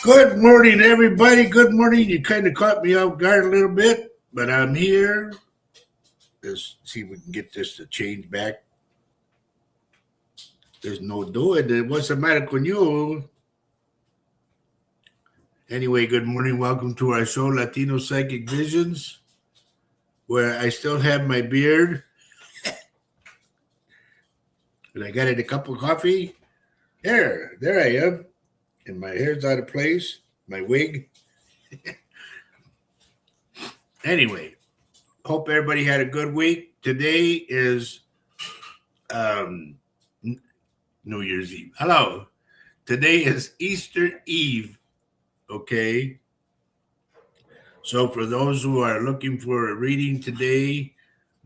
Good morning, everybody. Good morning. You kind of caught me off guard a little bit, but I'm here. Let's see if we can get this to change back. There's no doing. What's the matter con you? Anyway, good morning. Welcome to our show, Latino Psychic Visions, where I still have my beard. And I got it a cup of coffee. There I am. And my hair's out of place. My wig. Anyway, hope everybody had a good week. Today is New Year's Eve. Hello. Today is Easter Eve. Okay. So for those who are looking for a reading today,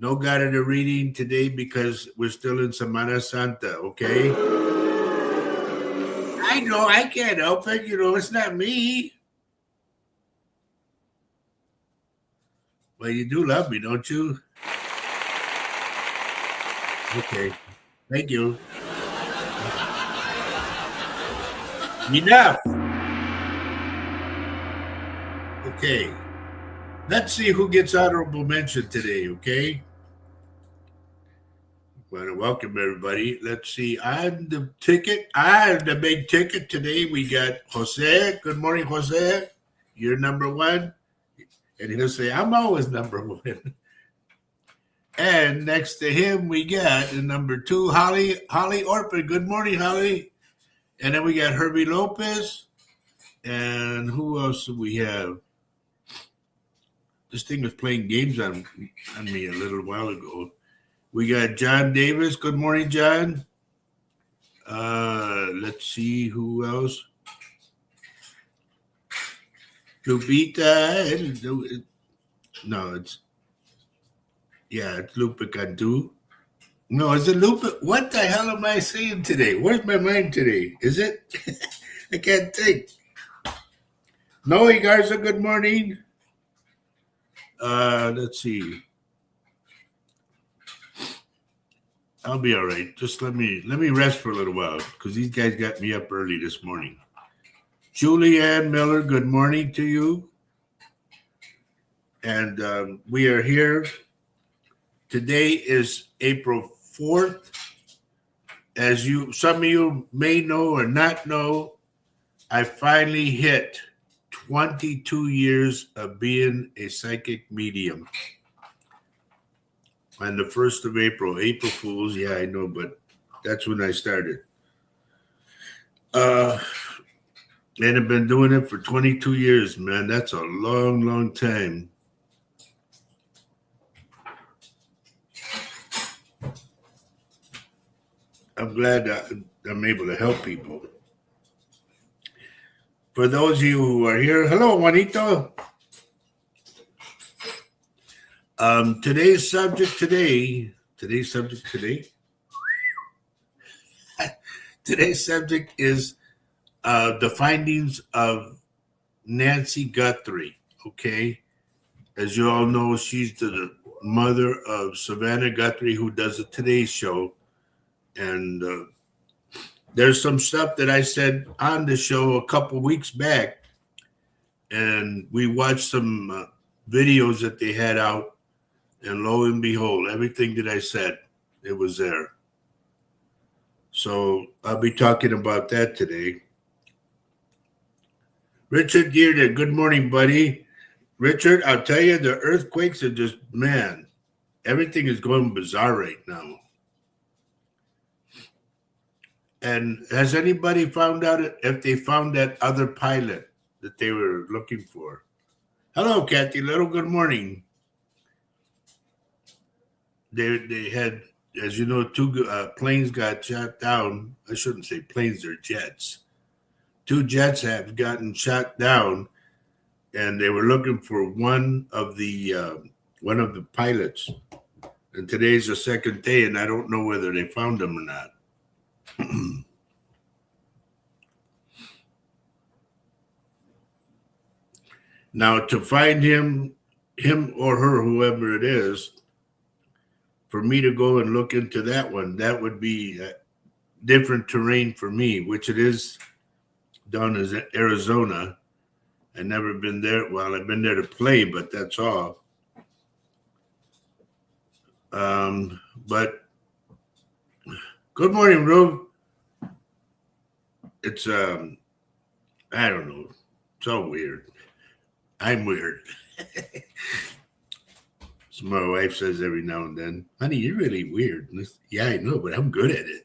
no got it a reading today because we're still in Semana Santa. Okay. I know I can't help it. It's not me. Well, you do love me, don't you? Okay. Thank you. Enough. Okay. Let's see who gets honorable mention today, okay? Want to welcome everybody. Let's see. I'm the big ticket today. We got Jose. Good morning, Jose. You're number one. And he'll say, I'm always number one. And next to him, we got number two, Holly Orpin. Good morning, Holly. And then we got Herbie Lopez. And who else do we have? This thing was playing games on me a little while ago. We got John Davis. Good morning, John. Let's see who else. Lupita. No, it's Lupe Cantu. No, is it Lupe? What the hell am I saying today? Where's my mind today? Is it? I can't think. Noe Garza, good morning. Let's see. I'll be all right. Just let me rest for a little while because these guys got me up early this morning. Julianne Miller, good morning to you. And we are here. Today is April 4th. As some of you may know or not know, I finally hit 22 years of being a psychic medium. On the 1st of April, April Fools, yeah, I know, but that's when I started. And I've been doing it for 22 years, man. That's a long, long time. I'm glad that I'm able to help people. For those of you who are here, hello, Juanito. Today's subject today. Today's subject is the findings of Nancy Guthrie. Okay, as you all know, she's the mother of Savannah Guthrie, who does the Today Show, and there's some stuff that I said on the show a couple weeks back, and we watched some videos that they had out. And lo and behold, everything that I said, it was there. So I'll be talking about that today. Richard Dearden, good morning, buddy. Richard, I'll tell you, the earthquakes are just, man, everything is going bizarre right now. And has anybody found out if they found that other pilot that they were looking for? Hello, Kathy Little, good morning. They had, as you know, two planes got shot down. I shouldn't say planes, they're jets. Two jets have gotten shot down, and they were looking for one of the pilots. And today's the second day, and I don't know whether they found him or not. Now, to find him or her, whoever it is, for me to go and look into that one, that would be different terrain for me, which it is down in Arizona. I've never been there. Well, I've been there to play, but that's all. But good morning, Rube. It's I don't know. It's all weird. I'm weird. So my wife says every now and then, honey, you're really weird. Yeah, I know, but I'm good at it.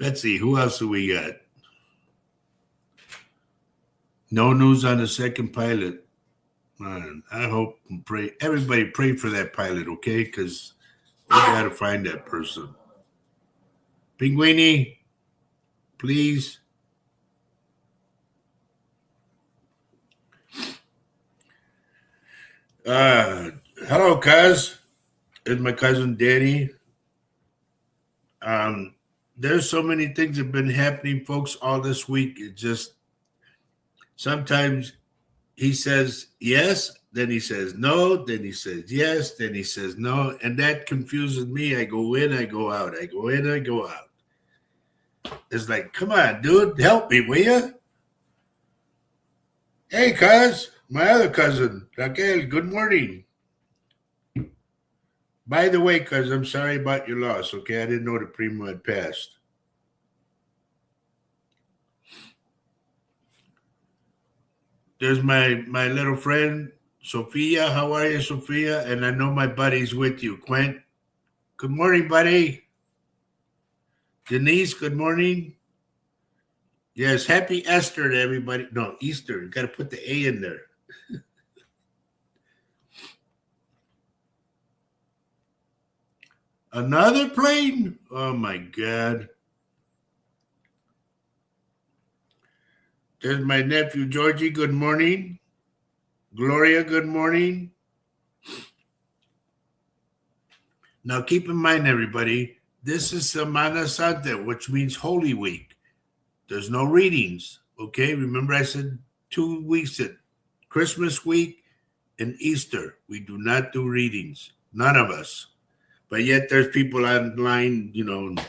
Let's see, who else do we got? No news on the second pilot. Man, I hope and pray. Everybody pray for that pilot, okay? Because we got to find that person. Pinguini, please. Hello, cuz. It's my cousin Danny. There's so many things that have been happening, folks, all this week. It just sometimes he says yes, then he says no, then he says yes, then he says no, and that confuses me. I go in, I go out. I go in, I go out. It's like, come on, dude, help me, will you? Hey, cuz, my other cousin, Raquel, good morning. By the way, cuz, I'm sorry about your loss, okay? I didn't know the primo had passed. There's my little friend, Sophia. How are you, Sophia? And I know my buddy's with you. Quint, good morning, buddy. Denise, good morning. Yes, happy Easter to everybody. No, Easter. You got to put the A in there. Another plane? Oh, my God. There's my nephew, Georgie. Good morning. Gloria, good morning. Now, keep in mind, everybody, this is Semana Santa, which means Holy Week. There's no readings, okay? Remember I said 2 weeks at Christmas week and Easter. We do not do readings. None of us. But yet there's people online, and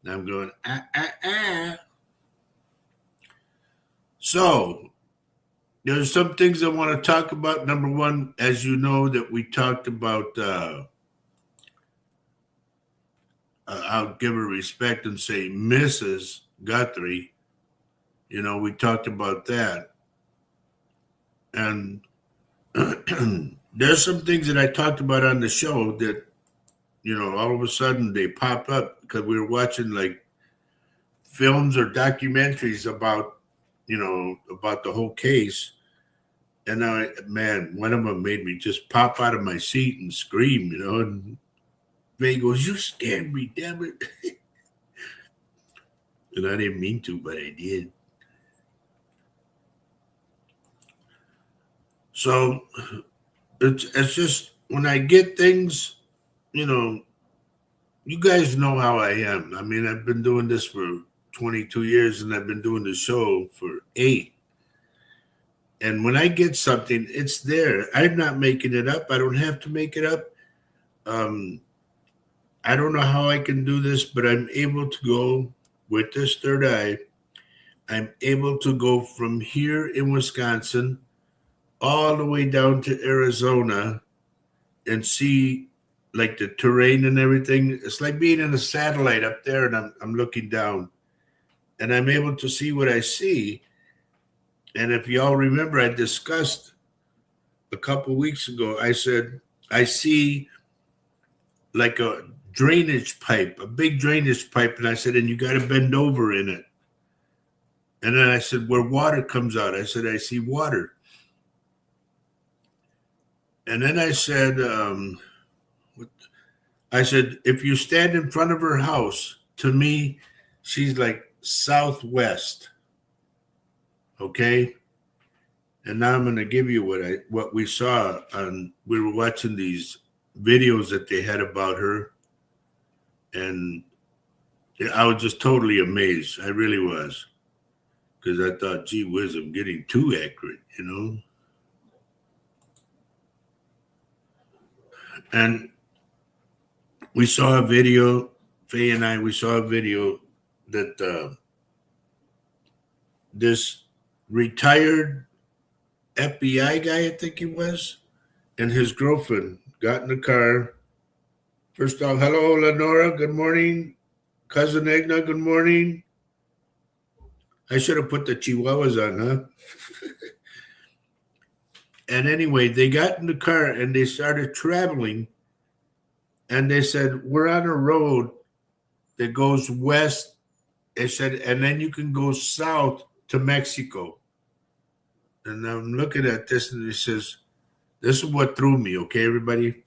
I'm going, So there's some things I want to talk about. Number one, as you know, that we talked about, I'll give her respect and say Mrs. Guthrie. We talked about that. And there's some things that I talked about on the show that, all of a sudden they pop up because we were watching like films or documentaries about, about the whole case. And one of them made me just pop out of my seat and scream, and May goes, you scared me, damn it. And I didn't mean to, but I did. So it's just when I get things, you guys know how I am. I mean, I've been doing this for 22 years and I've been doing the show for 8. And when I get something, it's there. I'm not making it up. I don't have to make it up. I don't know how I can do this, but I'm able to go with this third eye. I'm able to go from here in Wisconsin all the way down to Arizona and see like the terrain and everything. It's like being in a satellite up there and I'm looking down and I'm able to see what I see. And if y'all remember, I discussed a couple weeks ago, I said, I see like a drainage pipe, a big drainage pipe. And I said, and you got to bend over in it. And then I said, where water comes out, I said, I see water. And then I said, if you stand in front of her house, to me, she's like southwest. Okay. And now I'm going to give you what we saw on. We were watching these videos that they had about her, and I was just totally amazed. I really was, because I thought, gee whiz, I'm getting too accurate, And we saw a video. Faye and I, we saw a video that this retired FBI guy, I think he was, and his girlfriend got in the car. First off, hello, Lenora. Good morning. Cousin Egna, good morning. I should have put the chihuahuas on, huh? And anyway, they got in the car and they started traveling. And they said, we're on a road that goes west. They said, and then you can go south to Mexico. And I'm looking at this and it says, this is what threw me, okay, everybody?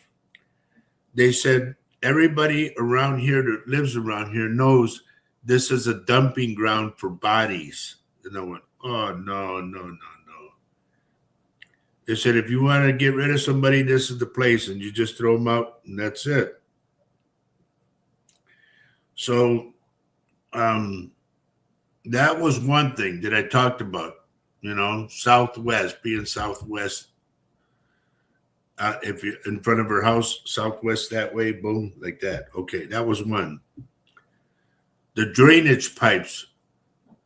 They said, everybody around here that lives around here knows this is a dumping ground for bodies. And I went, oh, no, no, no, no. They said, if you want to get rid of somebody, this is the place. And you just throw them out and that's it. So that was one thing that I talked about, Southwest, being Southwest. If you're in front of her house, Southwest that way, boom, like that. Okay, that was one. The drainage pipes,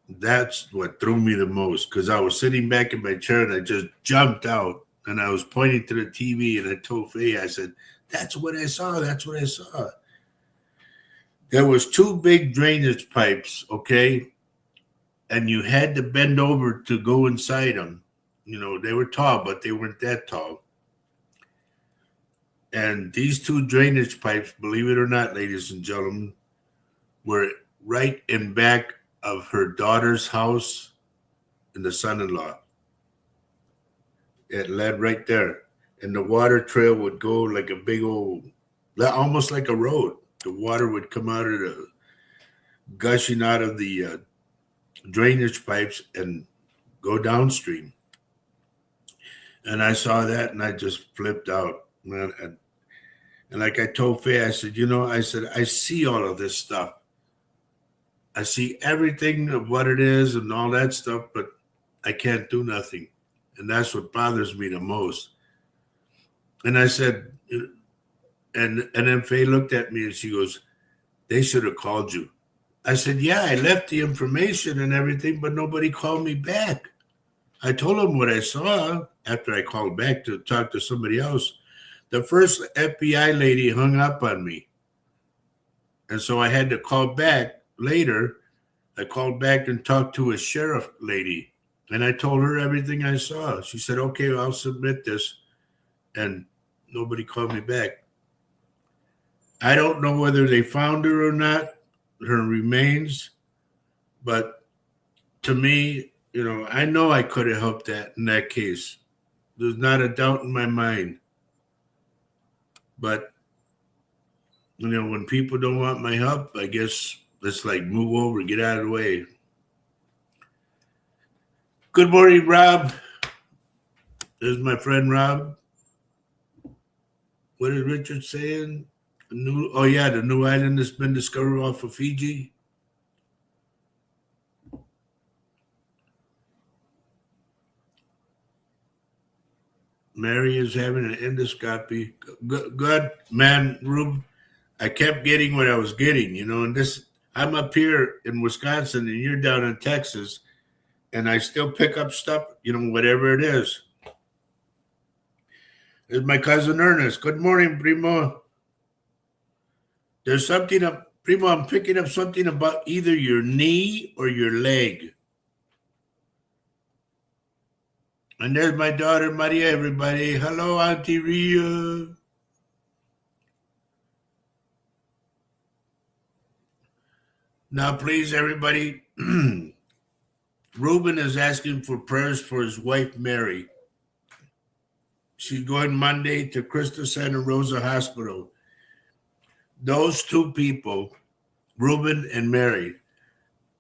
that's what threw me the most because I was sitting back in my chair and I just jumped out and I was pointing to the TV and I told Faye, I said, that's what I saw. That's what I saw. There was two big drainage pipes, okay? And you had to bend over to go inside them. They were tall, but they weren't that tall. And these two drainage pipes, believe it or not, ladies and gentlemen, were right in back of her daughter's house and the son-in-law. It led right there. And the water trail would go like a big old, almost like a road. The water would come out of the, gushing out of the drainage pipes and go downstream. And I saw that and I just flipped out, man. And like I told Faye, I said, I see all of this stuff. I see everything of what it is and all that stuff, but I can't do nothing. And that's what bothers me the most. And I said, and then Faye looked at me and she goes, they should have called you. I said, yeah, I left the information and everything, but nobody called me back. I told them what I saw after I called back to talk to somebody else. The first FBI lady hung up on me. And so I had to call back later. I called back and talked to a sheriff lady. And I told her everything I saw. She said, okay, I'll submit this. And nobody called me back. I don't know whether they found her or not, her remains. But to me, I know I could have helped that in that case. There's not a doubt in my mind. But, when people don't want my help, I guess let's move over, get out of the way. Good morning, Rob. There's my friend Rob. What is Richard saying? The new island that's been discovered off of Fiji. Mary is having an endoscopy. Good, man, Rube. I kept getting what I was getting, and I'm up here in Wisconsin and you're down in Texas, and I still pick up stuff, whatever it is. There's my cousin Ernest. Good morning, Primo. There's something up, Primo, I'm picking up something about either your knee or your leg. And there's my daughter, Maria, everybody. Hello, Auntie Ria. Now, please, everybody, Ruben is asking for prayers for his wife, Mary. She's going Monday to Cristo Santa Rosa Hospital. Those two people, Ruben and Mary.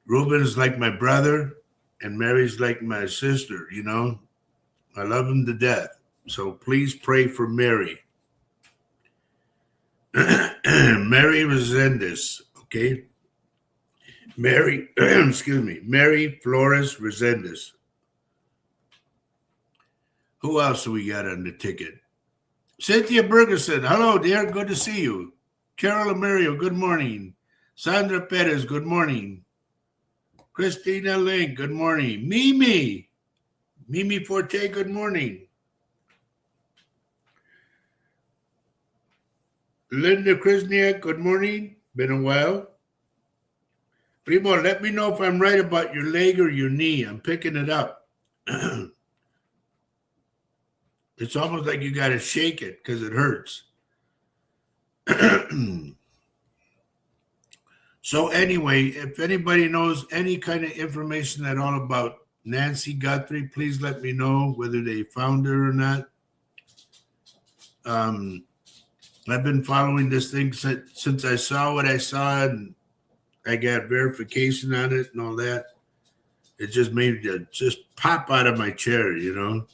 Ruben is like my brother, and Mary's like my sister, I love him to death. So please pray for Mary. Mary Resendez, okay? Mary, Mary Flores Resendez. Who else do we got on the ticket? Cynthia Bergerson, hello, dear, good to see you. Carol Amario, good morning. Sandra Perez, good morning. Christina Link, good morning. Mimi Forte, good morning. Linda Krisniak, good morning. Been a while. Primo, let me know if I'm right about your leg or your knee. I'm picking it up. It's almost like you got to shake it because it hurts. So anyway, if anybody knows any kind of information at all about Nancy Guthrie, please let me know whether they found her or not. I've been following this thing since I saw what I saw, and I got verification on it and all that. It just made me just pop out of my chair, you know.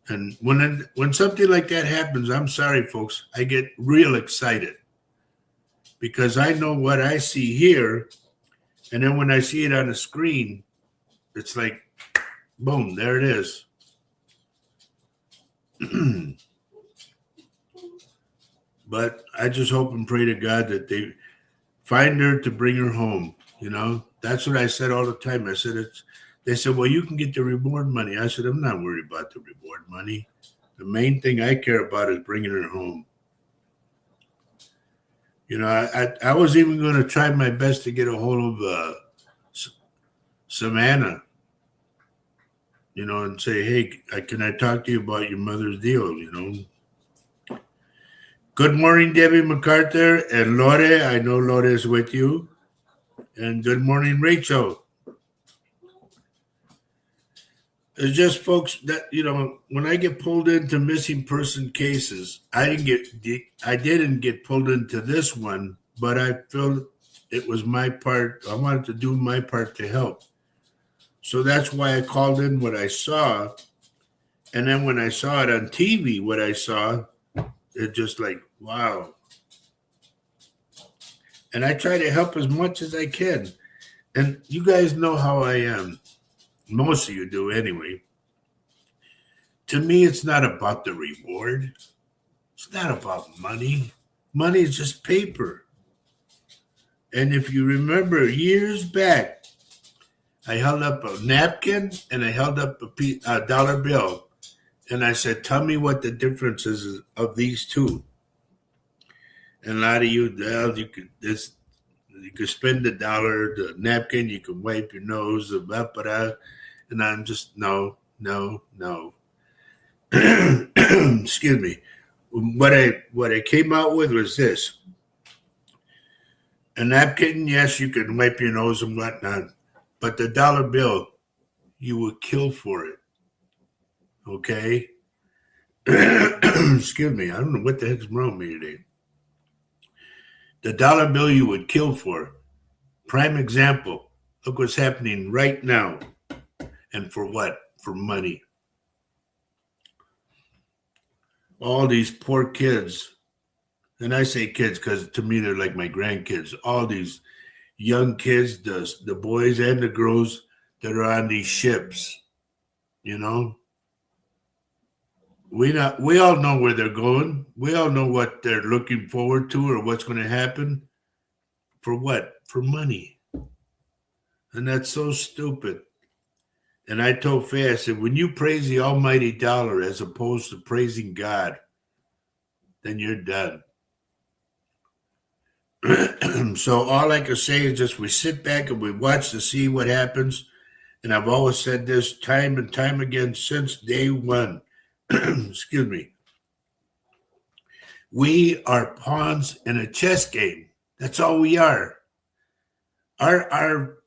And when something like that happens, I'm sorry, folks, I get real excited because I know what I see here, and then when I see it on the screen, it's like, boom, there it is. But I just hope and pray to God that they find her to bring her home. You know, that's what I said all the time. I said They said, well, you can get the reward money. I said, I'm not worried about the reward money. The main thing I care about is bringing her home. You know, I was even going to try my best to get a hold of Savannah, you know, and say, hey, can I talk to you about your mother's deal, you know? Good morning, Debbie MacArthur and Lore. I know Lore is with you. And good morning, Rachel. It's just, folks, that, you know, when I get pulled into missing person cases, I didn't get pulled into this one, but I felt it was my part. I wanted to do my part to help. So that's why I called in what I saw. And then when I saw it on TV, what I saw, it just like, wow. And I try to help as much as I can. And you guys know how I am. Most of you do anyway. To me, it's not about the reward. It's not about money. Money is just paper. And if you remember years back, I held up a napkin and I held up a dollar bill. And I said, tell me what the difference is of these two. And a lot of you, well, you could spend the dollar, the napkin, you can wipe your nose, and I'm just, no. Excuse me. What I came out with was this. A napkin, yes, you can wipe your nose and whatnot, but the dollar bill, you would kill for it. Okay? Excuse me. I don't know what the heck's wrong with me today. The dollar bill you would kill for. Prime example. Look what's happening right now. And for what? For money. All these poor kids, and I say kids because to me they're like my grandkids, all these young kids, the boys and the girls that are on these ships, you know. We all know where they're going. We all know what they're looking forward to or what's going to happen. For what? For money. And that's so stupid. And I told Faye, I said, when you praise the almighty dollar as opposed to praising God, then you're done. So all I can say is just we sit back and we watch to see what happens. And I've always said this time and time again since day one. Excuse me. We are pawns in a chess game. That's all we are. Our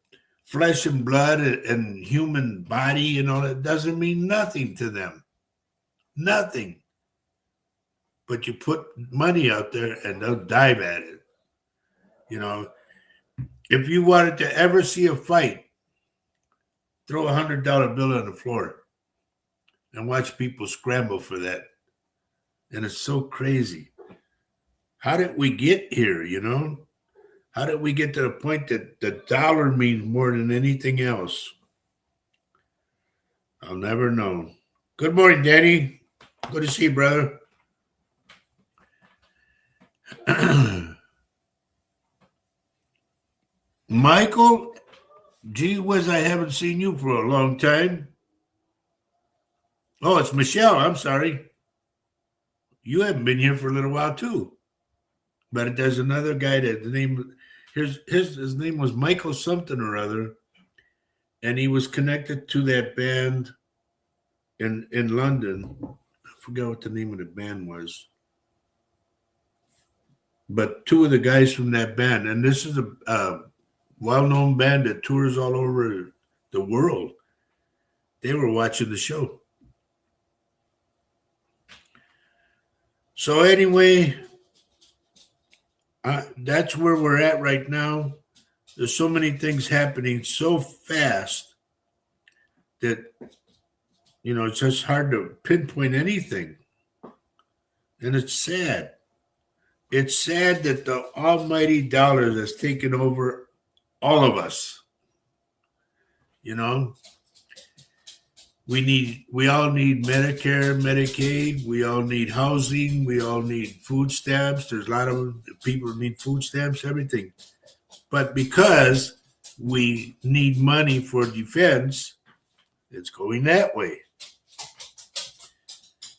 flesh and blood and human body and all that doesn't mean nothing to them. Nothing. But you put money out there and they'll dive at it. You know, if you wanted to ever see a fight, throw $100 bill on the floor and watch people scramble for that. And it's so crazy. How did we get here, you know? How did we get to the point that the dollar means more than anything else? I'll never know. Good morning, Danny. Good to see you, brother. Michael Gee whiz, I haven't seen you for a long time. Oh, it's Michelle. I'm sorry. You haven't been here for a little while too. But there's another guy that the name his name was Michael something or other, and he was connected to that band in London. I forgot what the name of the band was. But two of the guys from that band, and this is a well-known band that tours all over the world. They were watching the show. So anyway, that's where we're at right now. There's so many things happening so fast that it's just hard to pinpoint anything, and it's sad. It's sad that the almighty dollar has taken over all of us. We all need Medicare, Medicaid. We all need housing. We all need food stamps. There's a lot of people who need food stamps, everything. But because we need money for defense, it's going that way.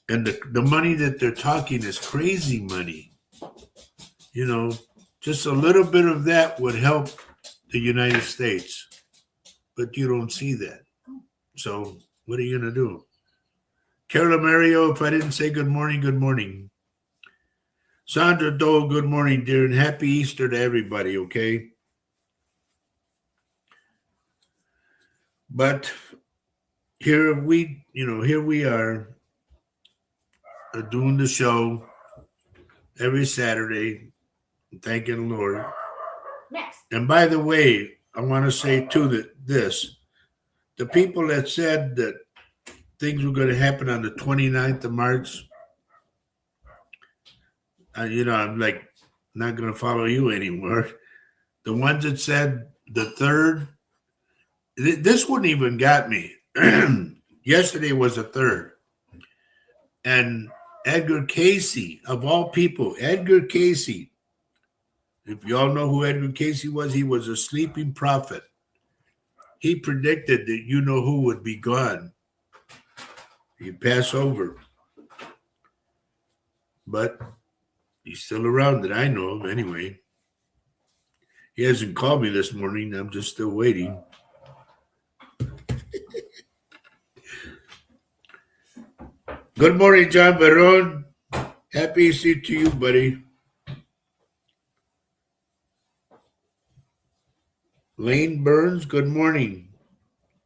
And the money that they're talking is crazy money. Just a little bit of that would help the United States. But you don't see that. So what are you going to do? Carla Mario, if I didn't say good morning, good morning. Sandra Dole, good morning, dear, and happy Easter to everybody, okay? But here we are doing the show every Saturday, thanking the Lord. Next. And by the way, I want to say too that the people that said that things were going to happen on the 29th of March, I'm like not going to follow you anymore. The ones that said the 3rd, this one even got me. Yesterday was the 3rd. And Edgar Casey, of all people, Edgar Casey, if you all know who Edgar Casey was, he was a sleeping prophet. He predicted that who would be gone. He'd pass over. But he's still around that I know of anyway. He hasn't called me this morning. I'm just still waiting. Good morning, John Barron. Happy Easter to you, buddy. Lane Burns, good morning.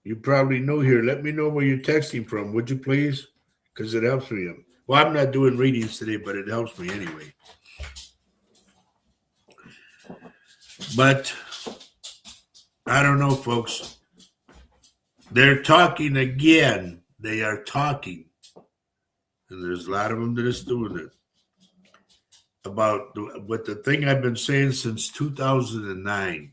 You probably know here. Let me know where you're texting from, would you please? Because it helps me. Well, I'm not doing readings today, but it helps me anyway. But I don't know, folks. They're talking again. They are talking. And there's a lot of them that is doing it. About the thing I've been saying since 2009.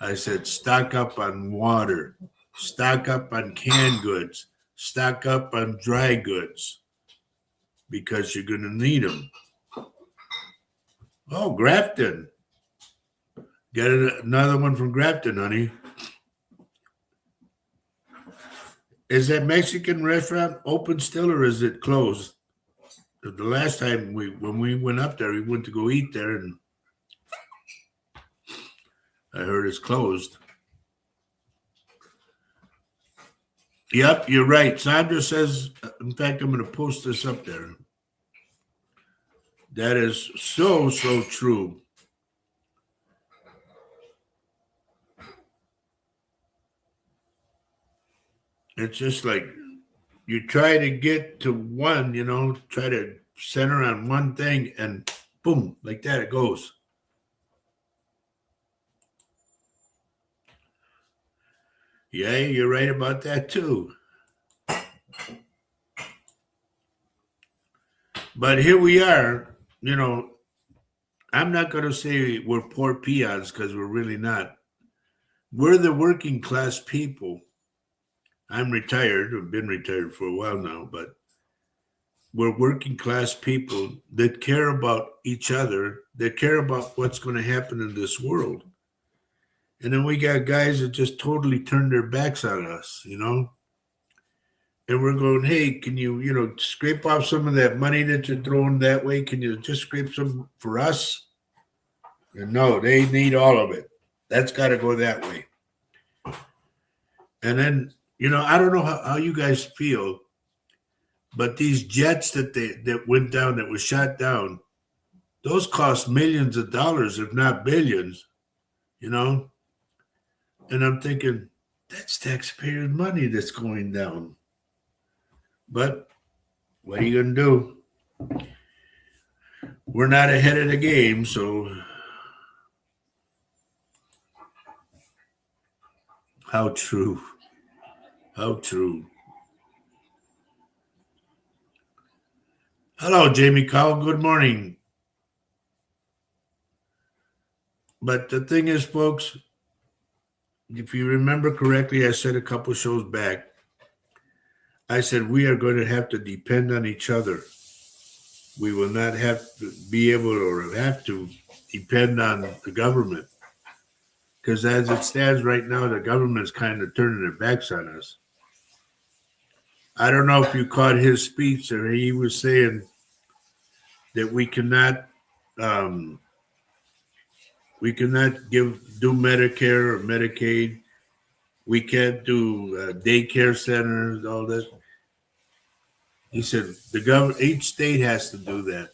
I said, stock up on water, stock up on canned goods, stock up on dry goods, because you're going to need them. Oh, Grafton. Get another one from Grafton, honey. Is that Mexican restaurant open still, or is it closed? The last time when we went up there, we went to go eat there, and I heard it's closed. Yep, you're right. Sandra says, in fact, I'm going to post this up there. That is so true. It's just like you try to get to one, try to center on one thing, and boom, like that it goes. Yeah, you're right about that too. But here we are, I'm not going to say we're poor peons, because we're really not. We're the working class people. I'm retired. I've been retired for a while now, but we're working class people that care about each other, that care about what's going to happen in this world. And then we got guys that just totally turned their backs on us, you know? And we're going, hey, can you scrape off some of that money that you're throwing that way? Can you just scrape some for us? And no, they need all of it. That's got to go that way. And then, I don't know how you guys feel, but these jets that went down, that was shot down, those cost millions of dollars, if not billions, you know? And I'm thinking, that's taxpayers' money that's going down. But what are you going to do? We're not ahead of the game, so how true. How true. Hello, Jamie Cowell. Good morning. But the thing is, folks, if you remember correctly, I said a couple shows back, I said we are going to have to depend on each other. We will not have to be able or have to depend on the government. Because as it stands right now, the government's kind of turning their backs on us. I don't know if you caught his speech, or he was saying that we cannot do Medicare or Medicaid. We can't do daycare centers, all that. He said each state has to do that,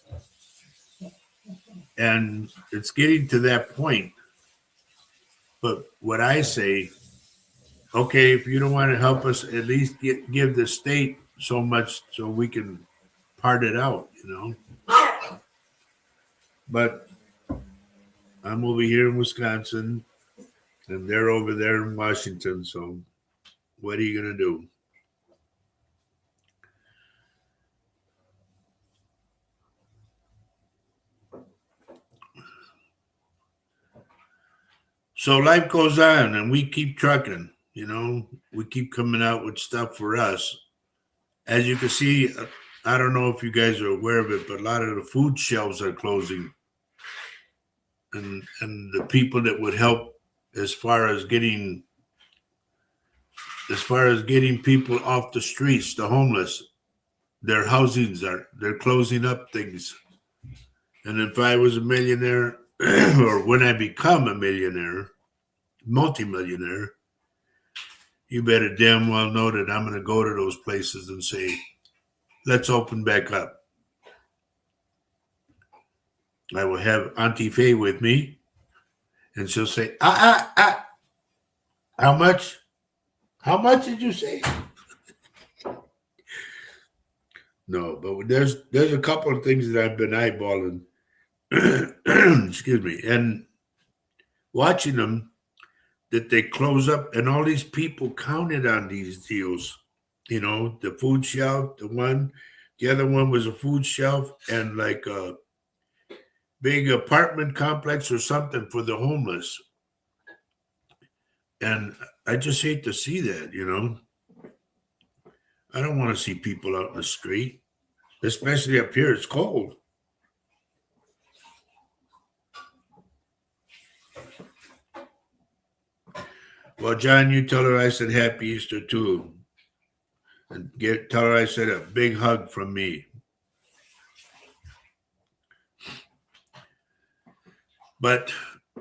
and it's getting to that point. But what I say, okay, if you don't want to help us, at least give the state so much so we can part it out, But I'm over here in Wisconsin, and they're over there in Washington. So what are you going to do? So life goes on, and we keep trucking. We keep coming out with stuff for us. As you can see, I don't know if you guys are aware of it, but a lot of the food shelves are closing. And the people that would help as far as getting people off the streets, the homeless, their housings they're closing up things. And if I was a millionaire, or when I become a millionaire, multimillionaire, you better damn well know that I'm going to go to those places and say, let's open back up. I will have Auntie Faye with me, and she'll say, how much? How much did you say? No, but there's a couple of things that I've been eyeballing. Excuse me, and watching them, that they close up, and all these people counted on these deals. The food shelf, the other one was a food shelf and like a big apartment complex or something for the homeless. And I just hate to see that, I don't want to see people out in the street, especially up here. It's cold. Well, John, you tell her I said Happy Easter too. And tell her I said a big hug from me. But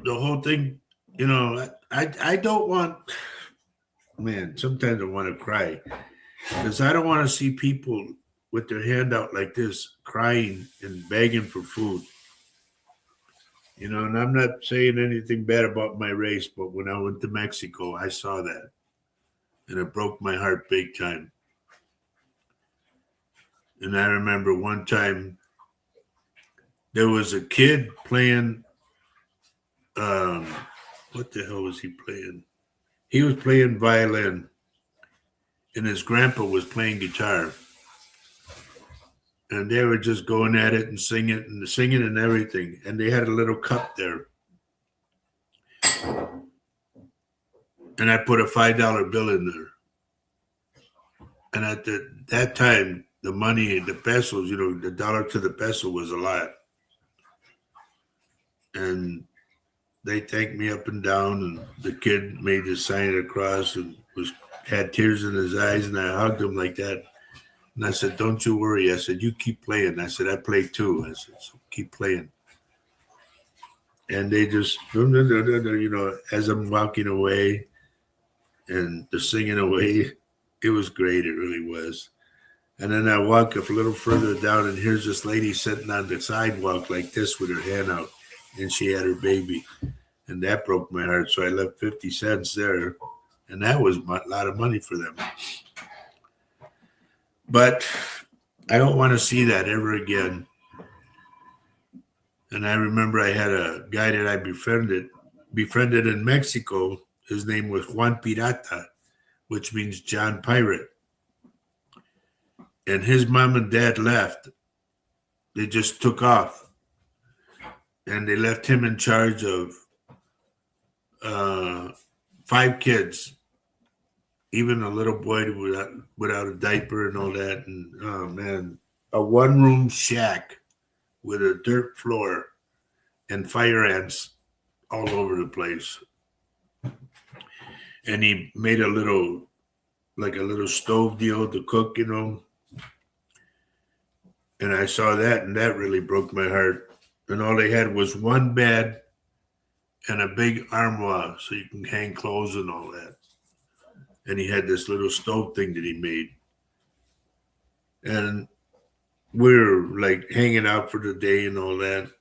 the whole thing, I don't want, man, sometimes I want to cry. Because I don't want to see people with their hand out like this, crying and begging for food. And I'm not saying anything bad about my race, but when I went to Mexico, I saw that. And it broke my heart big time. And I remember one time there was a kid playing, what the hell was he playing? He was playing violin, and his grandpa was playing guitar. And they were just going at it and singing and everything. And they had a little cup there. And I put a $5 bill in there. And at that time, the money, the pesos, the dollar to the peso was a lot. And they thanked me up and down, and the kid made the sign across and had tears in his eyes, and I hugged him like that. And I said, "Don't you worry." I said, "You keep playing." I said, "I play too." I said, "So keep playing." And they just, as I'm walking away and they're singing away, it was great. It really was. And then I walk a little further down, and here's this lady sitting on the sidewalk like this with her hand out, and she had her baby. And that broke my heart. So I left 50 cents there, and that was a lot of money for them. But I don't want to see that ever again. And I remember I had a guy that I befriended in Mexico. His name was Juan Pirata, which means John Pirate. And his mom and dad left. They just took off. And they left him in charge of 5 kids, even a little boy without a diaper and all that. And oh man, a 1-room shack with a dirt floor and fire ants all over the place. And he made a little stove deal to cook, And I saw that, and that really broke my heart. And all they had was one bed and a big armoire so you can hang clothes and all that. And he had this little stove thing that he made. And we were like hanging out for the day and all that.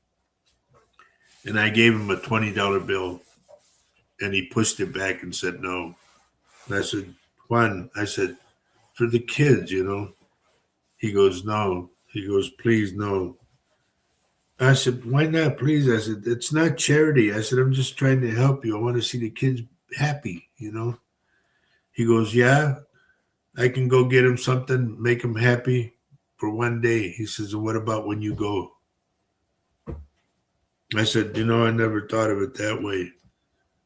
And I gave him a $20 bill, and he pushed it back and said no. And I said, "Juan," I said, "for the kids, He goes, "No." He goes, "Please, no." I said, "Why not, please?" I said, "It's not charity." I said, "I'm just trying to help you. I want to see the kids happy, He goes, "Yeah, I can go get him something, make him happy for one day." He says, "And what about when you go?" I said, "I never thought of it that way."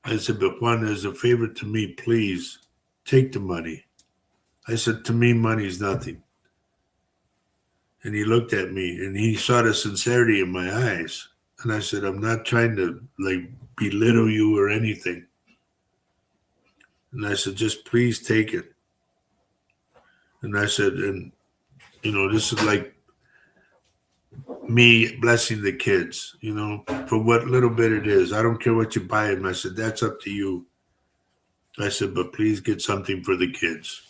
I said, "But Juan, as a favor to me, please take the money." I said, "To me, money is nothing." And he looked at me, and he saw the sincerity in my eyes. And I said, "I'm not trying to belittle you or anything." And I said, "Just please take it." And I said, "And this is like me blessing the kids, for what little bit it is. I don't care what you buy them." I said, "That's up to you." I said, "But please get something for the kids."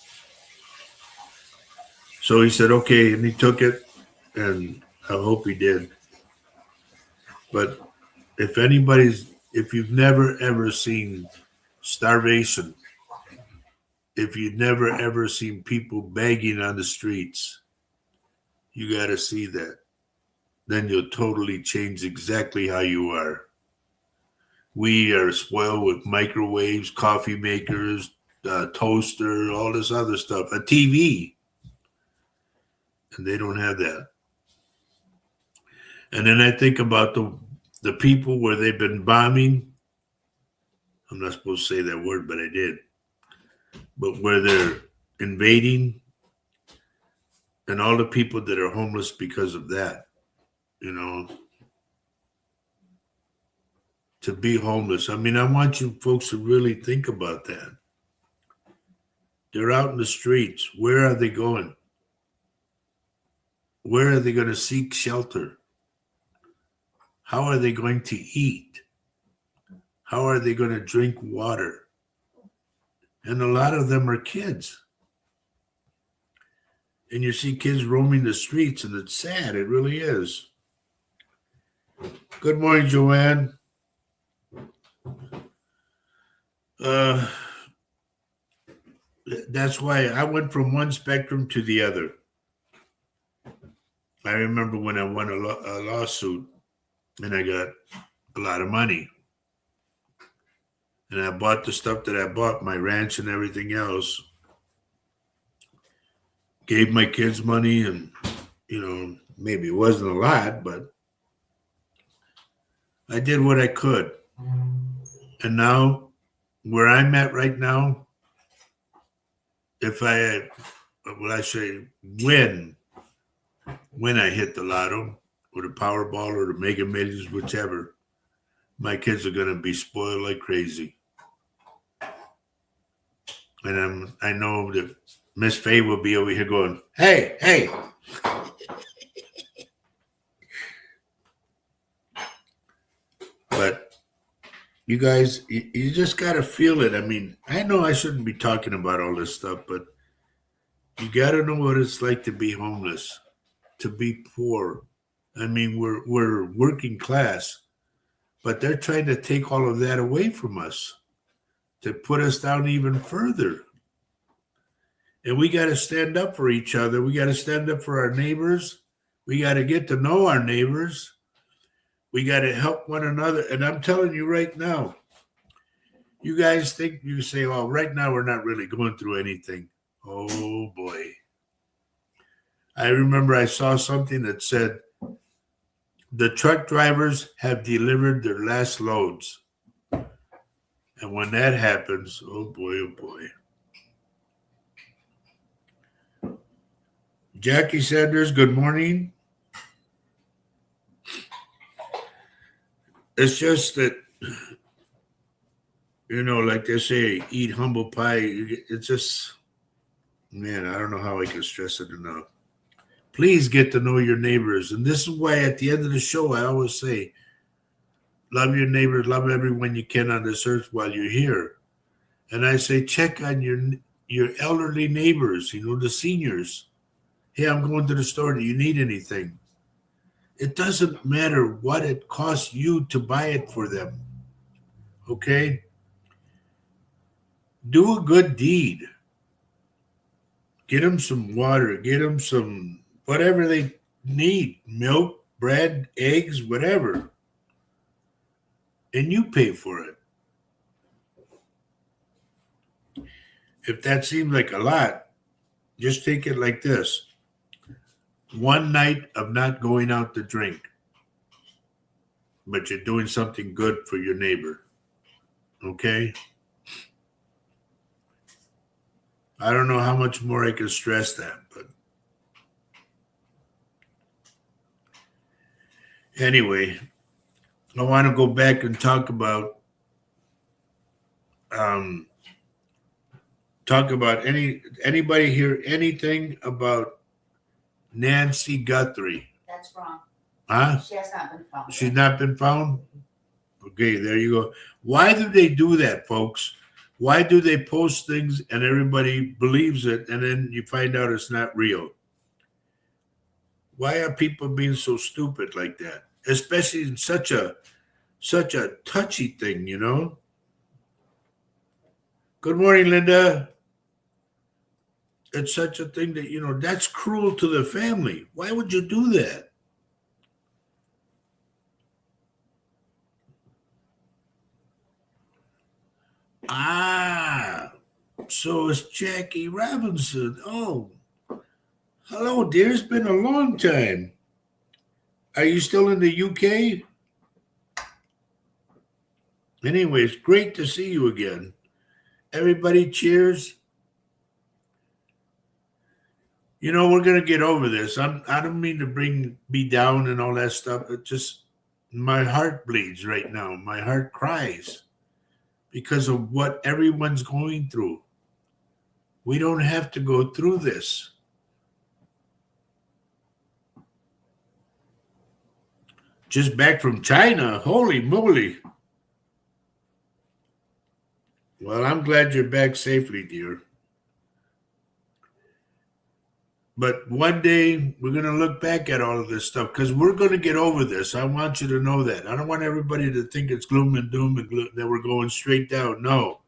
So he said, "Okay," and he took it, and I hope he did. But if you've never ever seen starvation, if you've never ever seen people begging on the streets, you got to see that. Then you'll totally change exactly how you are. We are spoiled with microwaves, coffee makers, toaster, all this other stuff, a TV, and they don't have that. And then I think about the people where they've been bombing. I'm not supposed to say that word, but I did. But where they're invading, and all the people that are homeless because of that, to be homeless. I mean, I want you folks to really think about that. They're out in the streets. Where are they going? Where are they going to seek shelter? How are they going to eat? How are they going to drink water? And a lot of them are kids. And you see kids roaming the streets, and it's sad. It really is. Good morning, Joanne. That's why I went from one spectrum to the other. I remember when I won a lawsuit, and I got a lot of money. And I bought the stuff that I bought, my ranch and everything else. Gave my kids money, and, maybe it wasn't a lot, but I did what I could. And now, where I'm at right now, if when I hit the lotto or the Powerball or the Mega Millions, whichever, My kids are going to be spoiled like crazy. And I know that Miss Faye will be over here going, hey, hey. But you guys, you just got to feel it. I mean, I know I shouldn't be talking about all this stuff, but you got to know what it's like to be homeless, to be poor. I mean, we're working class, but they're trying to take all of that away from us to put us down even further. And we got to stand up for each other. We got to stand up for our neighbors. We got to get to know our neighbors. We got to help one another. And I'm telling you right now, you guys think you say, well, right now we're not really going through anything. Oh boy. I remember I saw something that said the truck drivers have delivered their last loads. And when that happens, oh boy, oh boy. Jackie Sanders, good morning. It's just that, like they say, eat humble pie. It's just, man, I don't know how I can stress it enough. Please get to know your neighbors. And this is why at the end of the show, I always say, love your neighbors, love everyone you can on this earth while you're here. And I say, check on your elderly neighbors, the seniors. Hey, I'm going to the store. Do you need anything? It doesn't matter what it costs you to buy it for them. Okay? Do a good deed. Get them some water. Get them some whatever they need. Milk, bread, eggs, whatever. And you pay for it. If that seems like a lot, just take it like this. One night of not going out to drink, but you're doing something good for your neighbor. Okay? I don't know how much more I can stress that, but anyway, I want to go back and talk about anybody hear anything about Nancy Guthrie? That's wrong. Huh? She has not been found. She's not been found? Okay, there you go. Why do they do that, folks? Why do they post things and everybody believes it and then you find out it's not real? Why are people being so stupid like that? Especially in such a touchy thing, Good morning, Linda. It's such a thing that, that's cruel to the family. Why would you do that? So it's Jackie Robinson. Oh, hello, dear. It's been a long time. Are you still in the UK? Anyways, great to see you again. Everybody, cheers. We're gonna get over this. I don't mean to be down and all that stuff. It just my heart bleeds right now. My heart cries because of what everyone's going through. We don't have to go through this. Just back from China. Holy moly. Well, I'm glad you're back safely, dear. But one day we're going to look back at all of this stuff because we're going to get over this. I want you to know that. I don't want everybody to think it's gloom and doom and that we're going straight down. No,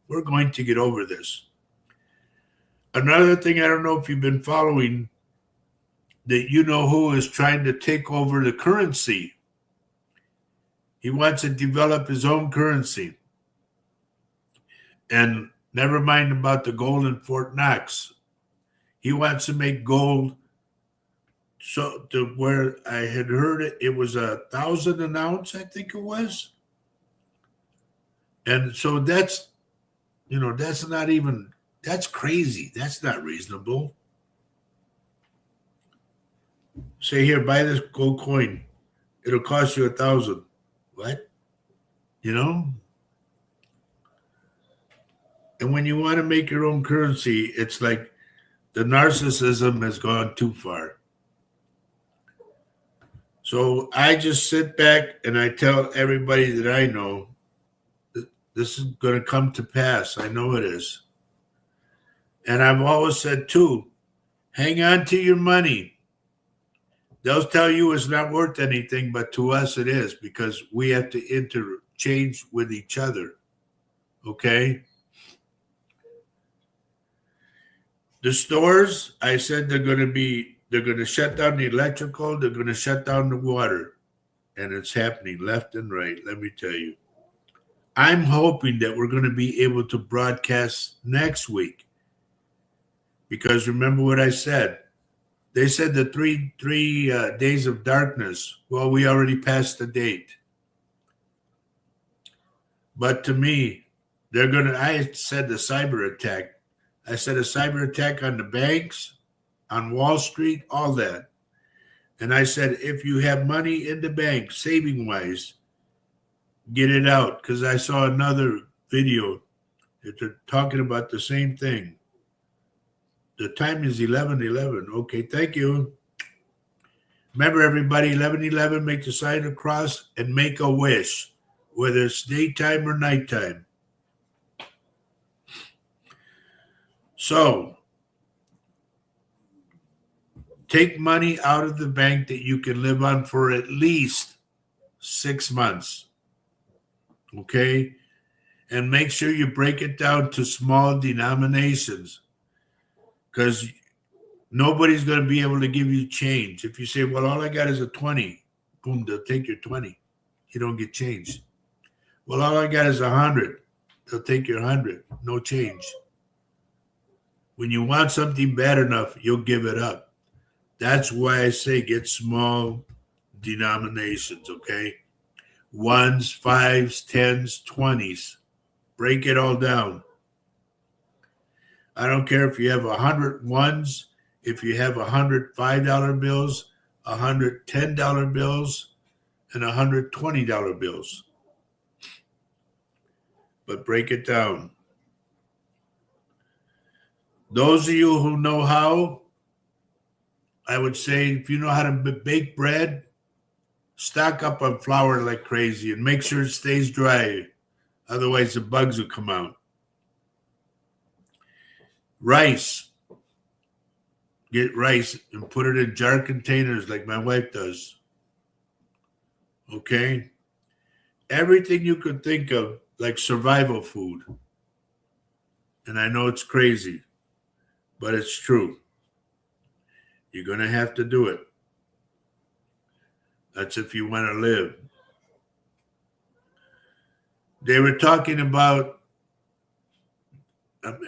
we're going to get over this. Another thing, I don't know if you've been following, that who is trying to take over the currency. He wants to develop his own currency. And never mind about the gold in Fort Knox. He wants to make gold so to where I had heard it was 1,000 an ounce, I think it was. And so that's that's crazy. That's not reasonable. Say here, buy this gold coin. It'll cost you 1,000. What? you know? And when you want to make your own currency, it's like the narcissism has gone too far. So I just sit back and I tell everybody that I know this is going to come to pass. I know it is. And I've always said, too, hang on to your money. They'll tell you it's not worth anything, but to us it is because we have to interchange with each other. Okay? The stores, I said they're going to shut down the electrical, they're going to shut down the water. And it's happening left and right, let me tell you. I'm hoping that we're going to be able to broadcast next week. Because remember what I said. They said the three days of darkness. Well, we already passed the date. But to me, I said the cyber attack. I said a cyber attack on the banks, on Wall Street, all that. And I said, if you have money in the bank, saving-wise, get it out. Because I saw another video that they're talking about the same thing. The time is 11:11. Okay, thank you. Remember, everybody, 11:11, make the sign of the cross and make a wish, whether it's daytime or nighttime. So, take money out of the bank that you can live on for at least 6 months. Okay? And make sure you break it down to small denominations because nobody's going to be able to give you change. If you say, well, all I got is a 20, boom, they'll take your 20. You don't get change. Well, all I got is 100. They'll take your 100. No change. When you want something bad enough, you'll give it up. That's why I say get small denominations, okay? 1s, 5s, 10s, 20s. Break it all down. I don't care if you have 100 ones, if you have 100 $5 bills, 100 $10 bills, and 100 $20 bills. But break it down. Those of you who know how, I would say if you know how to bake bread, stock up on flour like crazy and make sure it stays dry. Otherwise, the bugs will come out. Rice. Get rice and put it in jar containers like my wife does. Okay? Everything you could think of, like survival food. And I know it's crazy, but it's true. You're going to have to do it. That's if you want to live. They were talking about,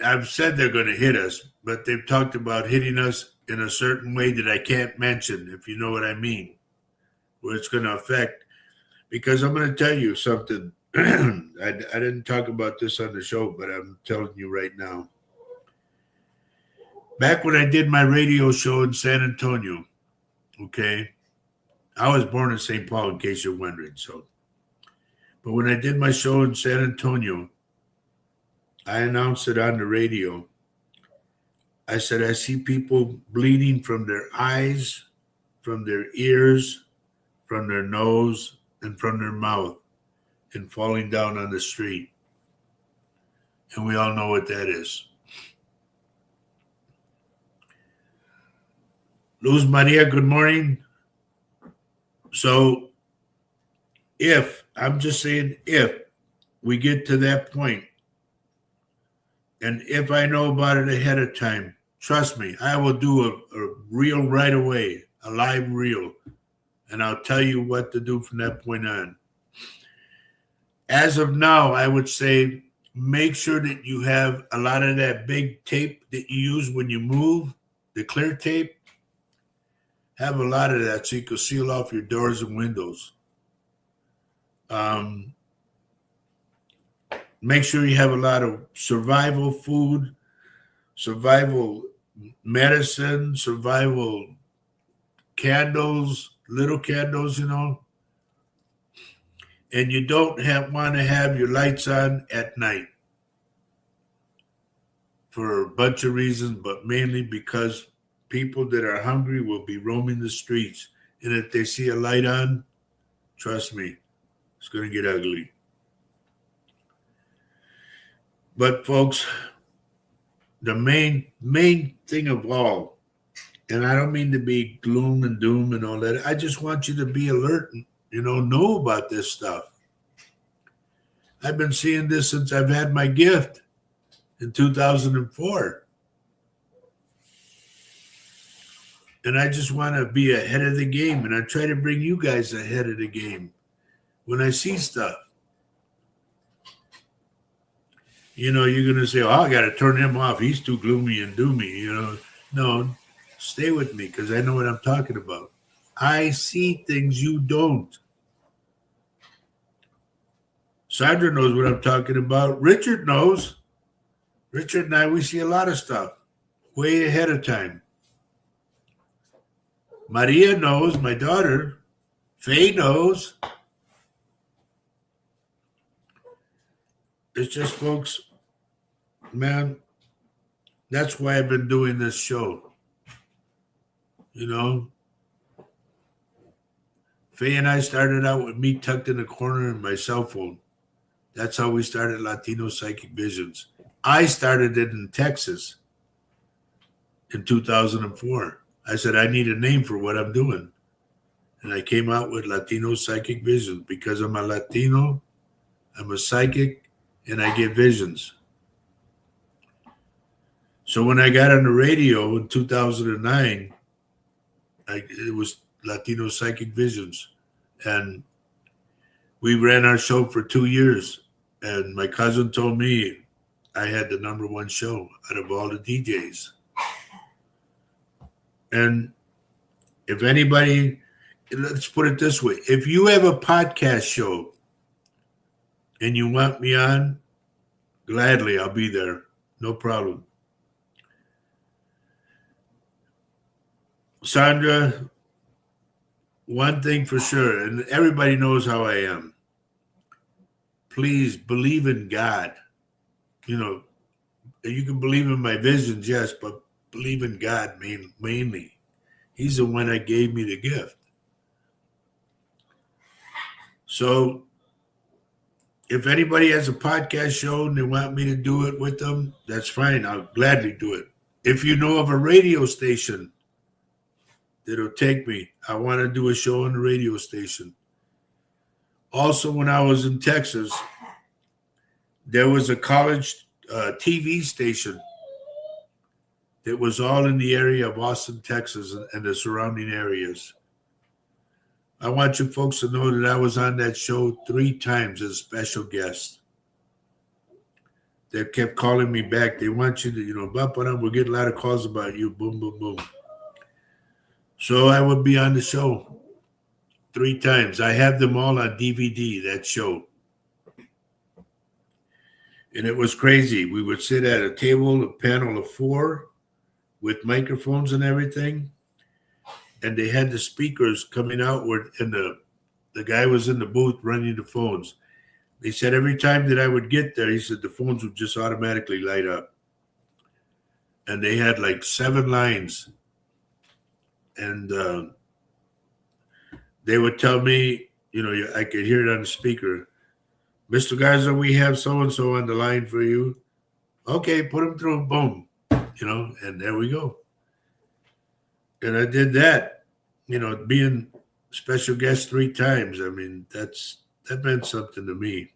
I've said they're going to hit us, but they've talked about hitting us in a certain way that I can't mention, if you know what I mean, where it's going to affect. Because I'm going to tell you something. I didn't talk about this on the show, but I'm telling you right now. Back when I did my radio show in San Antonio, okay, I was born in St. Paul, in case you're wondering. So, but when I did my show in San Antonio, I announced it on the radio. I said, I see people bleeding from their eyes, from their ears, from their nose, and from their mouth, and falling down on the street. And we all know what that is. Luz Maria, good morning. So I'm just saying if we get to that point, and if I know about it ahead of time, trust me, I will do a reel right away, a live reel, and I'll tell you what to do from that point on. As of now, I would say make sure that you have a lot of that big tape that you use when you move, the clear tape. Have a lot of that so you can seal off your doors and windows. Make sure you have a lot of survival food, survival medicine, survival candles, little candles, and you don't want to have your lights on at night for a bunch of reasons, but mainly because people that are hungry will be roaming the streets. And if they see a light on, trust me, it's going to get ugly. But folks, the main thing of all, and I don't mean to be gloom and doom and all that. I just want you to be alert and, know about this stuff. I've been seeing this since I've had my gift in 2004. And I just want to be ahead of the game. And I try to bring you guys ahead of the game when I see stuff. You're going to say, oh, I got to turn him off. He's too gloomy and doomy, No, stay with me because I know what I'm talking about. I see things you don't. Sandra knows what I'm talking about. Richard knows. Richard and I, we see a lot of stuff way ahead of time. Maria knows, my daughter. Faye knows. It's just, folks, man, that's why I've been doing this show. Faye and I started out with me tucked in the corner in my cell phone. That's how we started Latino Psychic Visions. I started it in Texas in 2004. I said, I need a name for what I'm doing. And I came out with Latino Psychic Visions because I'm a Latino, I'm a psychic, and I get visions. So when I got on the radio in 2009, it was Latino Psychic Visions. And we ran our show for 2 years. And my cousin told me I had the number one show out of all the DJs. And if anybody, let's put it this way, if you have a podcast show and you want me on, gladly, I'll be there. No problem. Sandra, one thing for sure, and everybody knows how I am. Please believe in God. You can believe in my visions, yes, but believe in God mainly. He's the one that gave me the gift. So if anybody has a podcast show and they want me to do it with them, that's fine. I'll gladly do it. If you know of a radio station that'll take me, I want to do a show on the radio station. Also, when I was in Texas, there was a college TV station that was all in the area of Austin, Texas, and the surrounding areas. I want you folks to know that I was on that show 3 times as a special guest. They kept calling me back. They want you to, we'll get a lot of calls about you. Boom, boom, boom. So I would be on the show 3 times. I have them all on DVD, that show. And it was crazy. We would sit at a table, a panel of 4 with microphones and everything. And they had the speakers coming outward, and the guy was in the booth running the phones. They said every time that I would get there, he said the phones would just automatically light up. And they had like 7 lines. And they would tell me, I could hear it on the speaker. Mr. Garza, we have so-and-so on the line for you. Okay, put him through. Boom. And there we go. And I did that, being special guest 3 times. I mean, that meant something to me.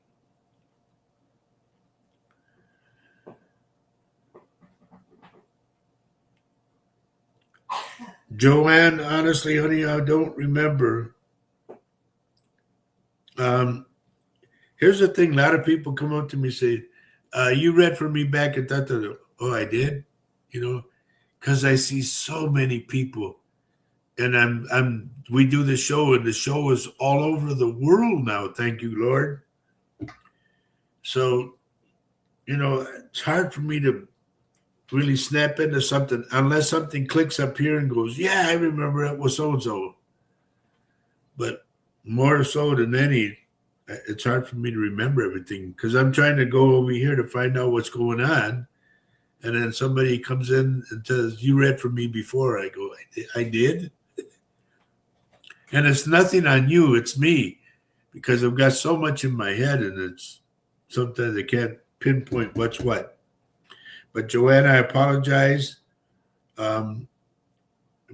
Joanne, honestly, honey, I don't remember. Here's the thing. A lot of people come up to me and say, you read for me back at that. Oh, I did? Because I see so many people. And we do the show, and the show is all over the world now. Thank you, Lord. So, it's hard for me to really snap into something unless something clicks up here and goes, yeah, I remember it was so-and-so. But more so than any, it's hard for me to remember everything because I'm trying to go over here to find out what's going on. And then somebody comes in and says, "You read for me before." I go, I did. And it's nothing on you, it's me because I've got so much in my head and it's sometimes I can't pinpoint what's what. But Joanne, I apologize. Um,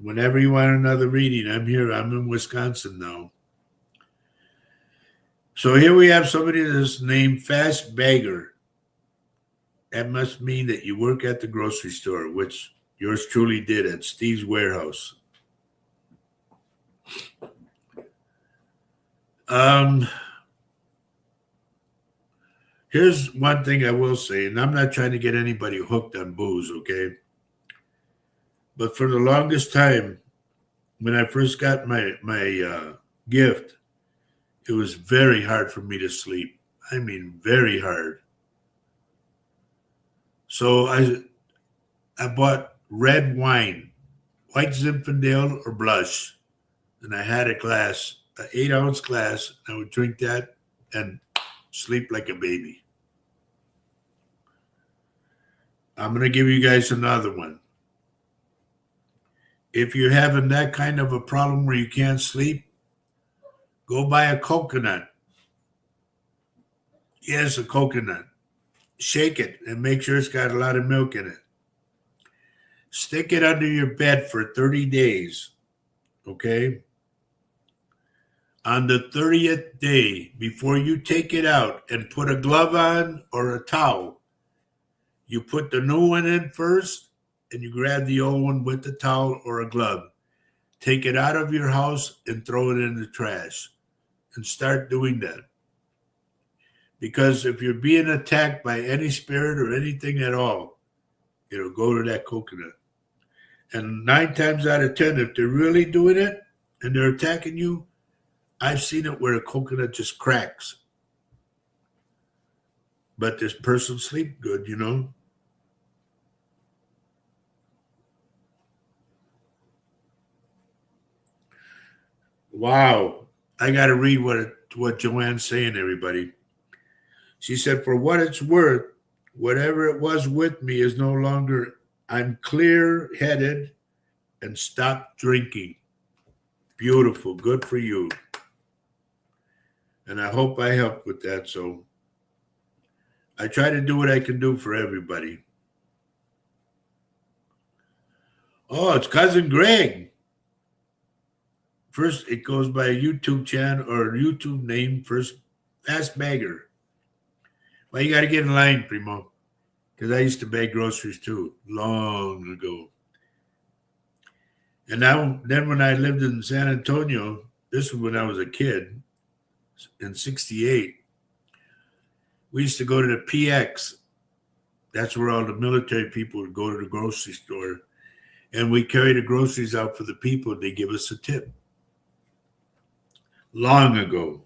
Whenever you want another reading, I'm here. I'm in Wisconsin now. So here we have somebody that's named Fast Bagger. That must mean that you work at the grocery store, which yours truly did at Steve's Warehouse. Here's one thing I will say, and I'm not trying to get anybody hooked on booze, okay? But for the longest time, when I first got my gift, it was very hard for me to sleep. I mean, very hard. So I bought red wine, white Zinfandel or blush, and I had a glass, an 8-ounce glass. I would drink that and sleep like a baby. I'm going to give you guys another one. If you're having that kind of a problem where you can't sleep, go buy a coconut. Yes, a coconut. Shake it and make sure it's got a lot of milk in it. Stick it under your bed for 30 days, okay? On the 30th day, before you take it out and put a glove on or a towel, you put the new one in first and you grab the old one with the towel or a glove. Take it out of your house and throw it in the trash and start doing that. Because if you're being attacked by any spirit or anything at all, it'll go to that coconut. And 9 times out of 10, if they're really doing it and they're attacking you, I've seen it where a coconut just cracks. But this person sleep good, you know. Wow. I got to read what Joanne's saying, everybody. She said, for what it's worth, whatever it was with me is no longer, I'm clear-headed and stopped drinking. Beautiful. Good for you. And I hope I helped with that. So I try to do what I can do for everybody. Oh, it's Cousin Greg. First, it goes by a YouTube channel or YouTube name, First Fast Bagger. Well, you got to get in line, Primo, because I used to bag groceries too, long ago. And then when I lived in San Antonio, this was when I was a kid, in 68, we used to go to the PX. That's where all the military people would go to the grocery store. And we carry the groceries out for the people. They give us a tip. Long ago.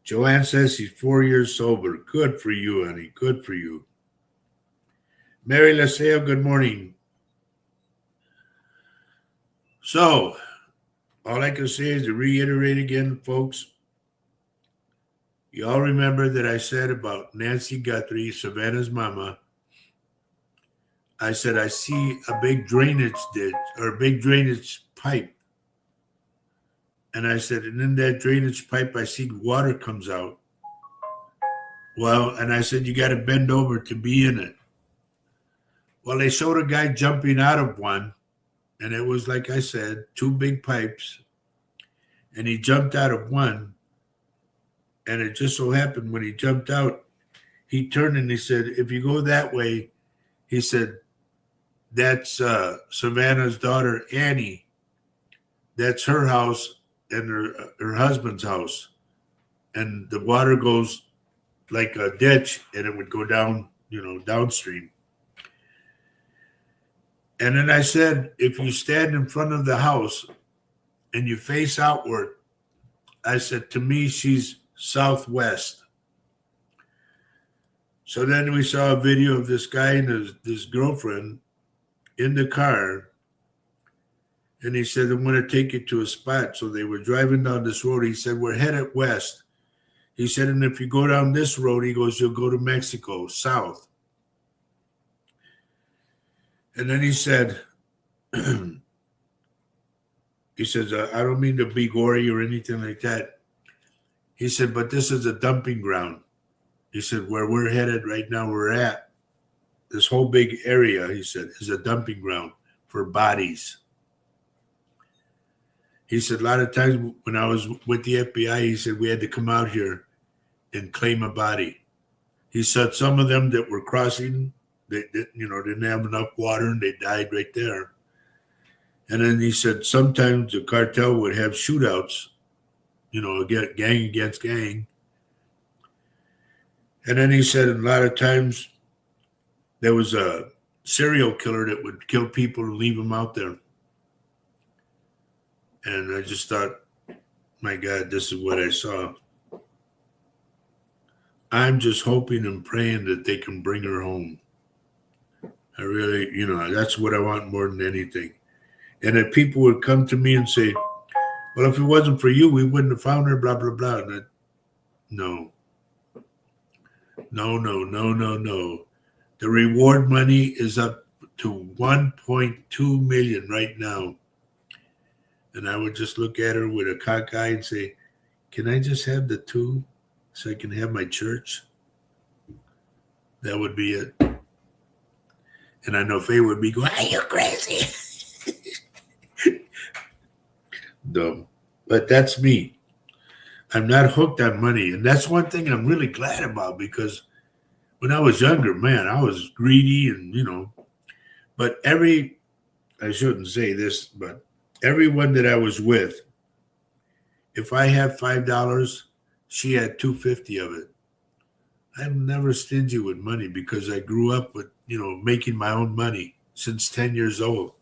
Joanne says she's 4 years sober. Good for you, honey. Good for you. Mary Laseo, good morning. So, all I can say is to reiterate again, folks. You all remember that I said about Nancy Guthrie, Savannah's mama. I said, I see a big drainage ditch or a big drainage pipe. And I said, and in that drainage pipe, I see water comes out. Well, and I said, you got to bend over to be in it. Well, they showed a guy jumping out of one. And it was, like I said, 2 big pipes. And he jumped out of one. And it just so happened when he jumped out, he turned and he said, if you go that way, he said, that's Savannah's daughter, Annie. That's her house and her husband's house. And the water goes like a ditch and it would go down, downstream. And then I said, if you stand in front of the house and you face outward, I said, to me, she's southwest. So then we saw a video of this guy and his girlfriend in the car. And he said, I'm going to take you to a spot. So they were driving down this road. He said, we're headed west. He said, and if you go down this road, he goes, you'll go to Mexico, south. And then he said, he says, I don't mean to be gory or anything like that. He said, but this is a dumping ground. He said, where we're headed right now, we're at, this whole big area, he said, is a dumping ground for bodies. He said, a lot of times when I was with the FBI, he said, we had to come out here and claim a body. He said some of them that were crossing, they didn't have enough water and they died right there. And then he said sometimes the cartel would have shootouts, gang against gang. And then he said a lot of times there was a serial killer that would kill people and leave them out there. And I just thought, my God, this is what I saw. I'm just hoping and praying that they can bring her home. I really, that's what I want more than anything. And if people would come to me and say, well, if it wasn't for you, we wouldn't have found her, blah, blah, blah. And no. The reward money is up to 1.2 million right now. And I would just look at her with a cock eye and say, can I just have the 2 so I can have my church? That would be it. And I know Faye would be going, are you crazy? No, but that's me. I'm not hooked on money. And that's one thing I'm really glad about, because when I was younger, man, I was greedy and, but I shouldn't say this, but everyone that I was with, if I had $5, she had $2.50 of it. I'm never stingy with money because I grew up with, making my own money since 10 years old.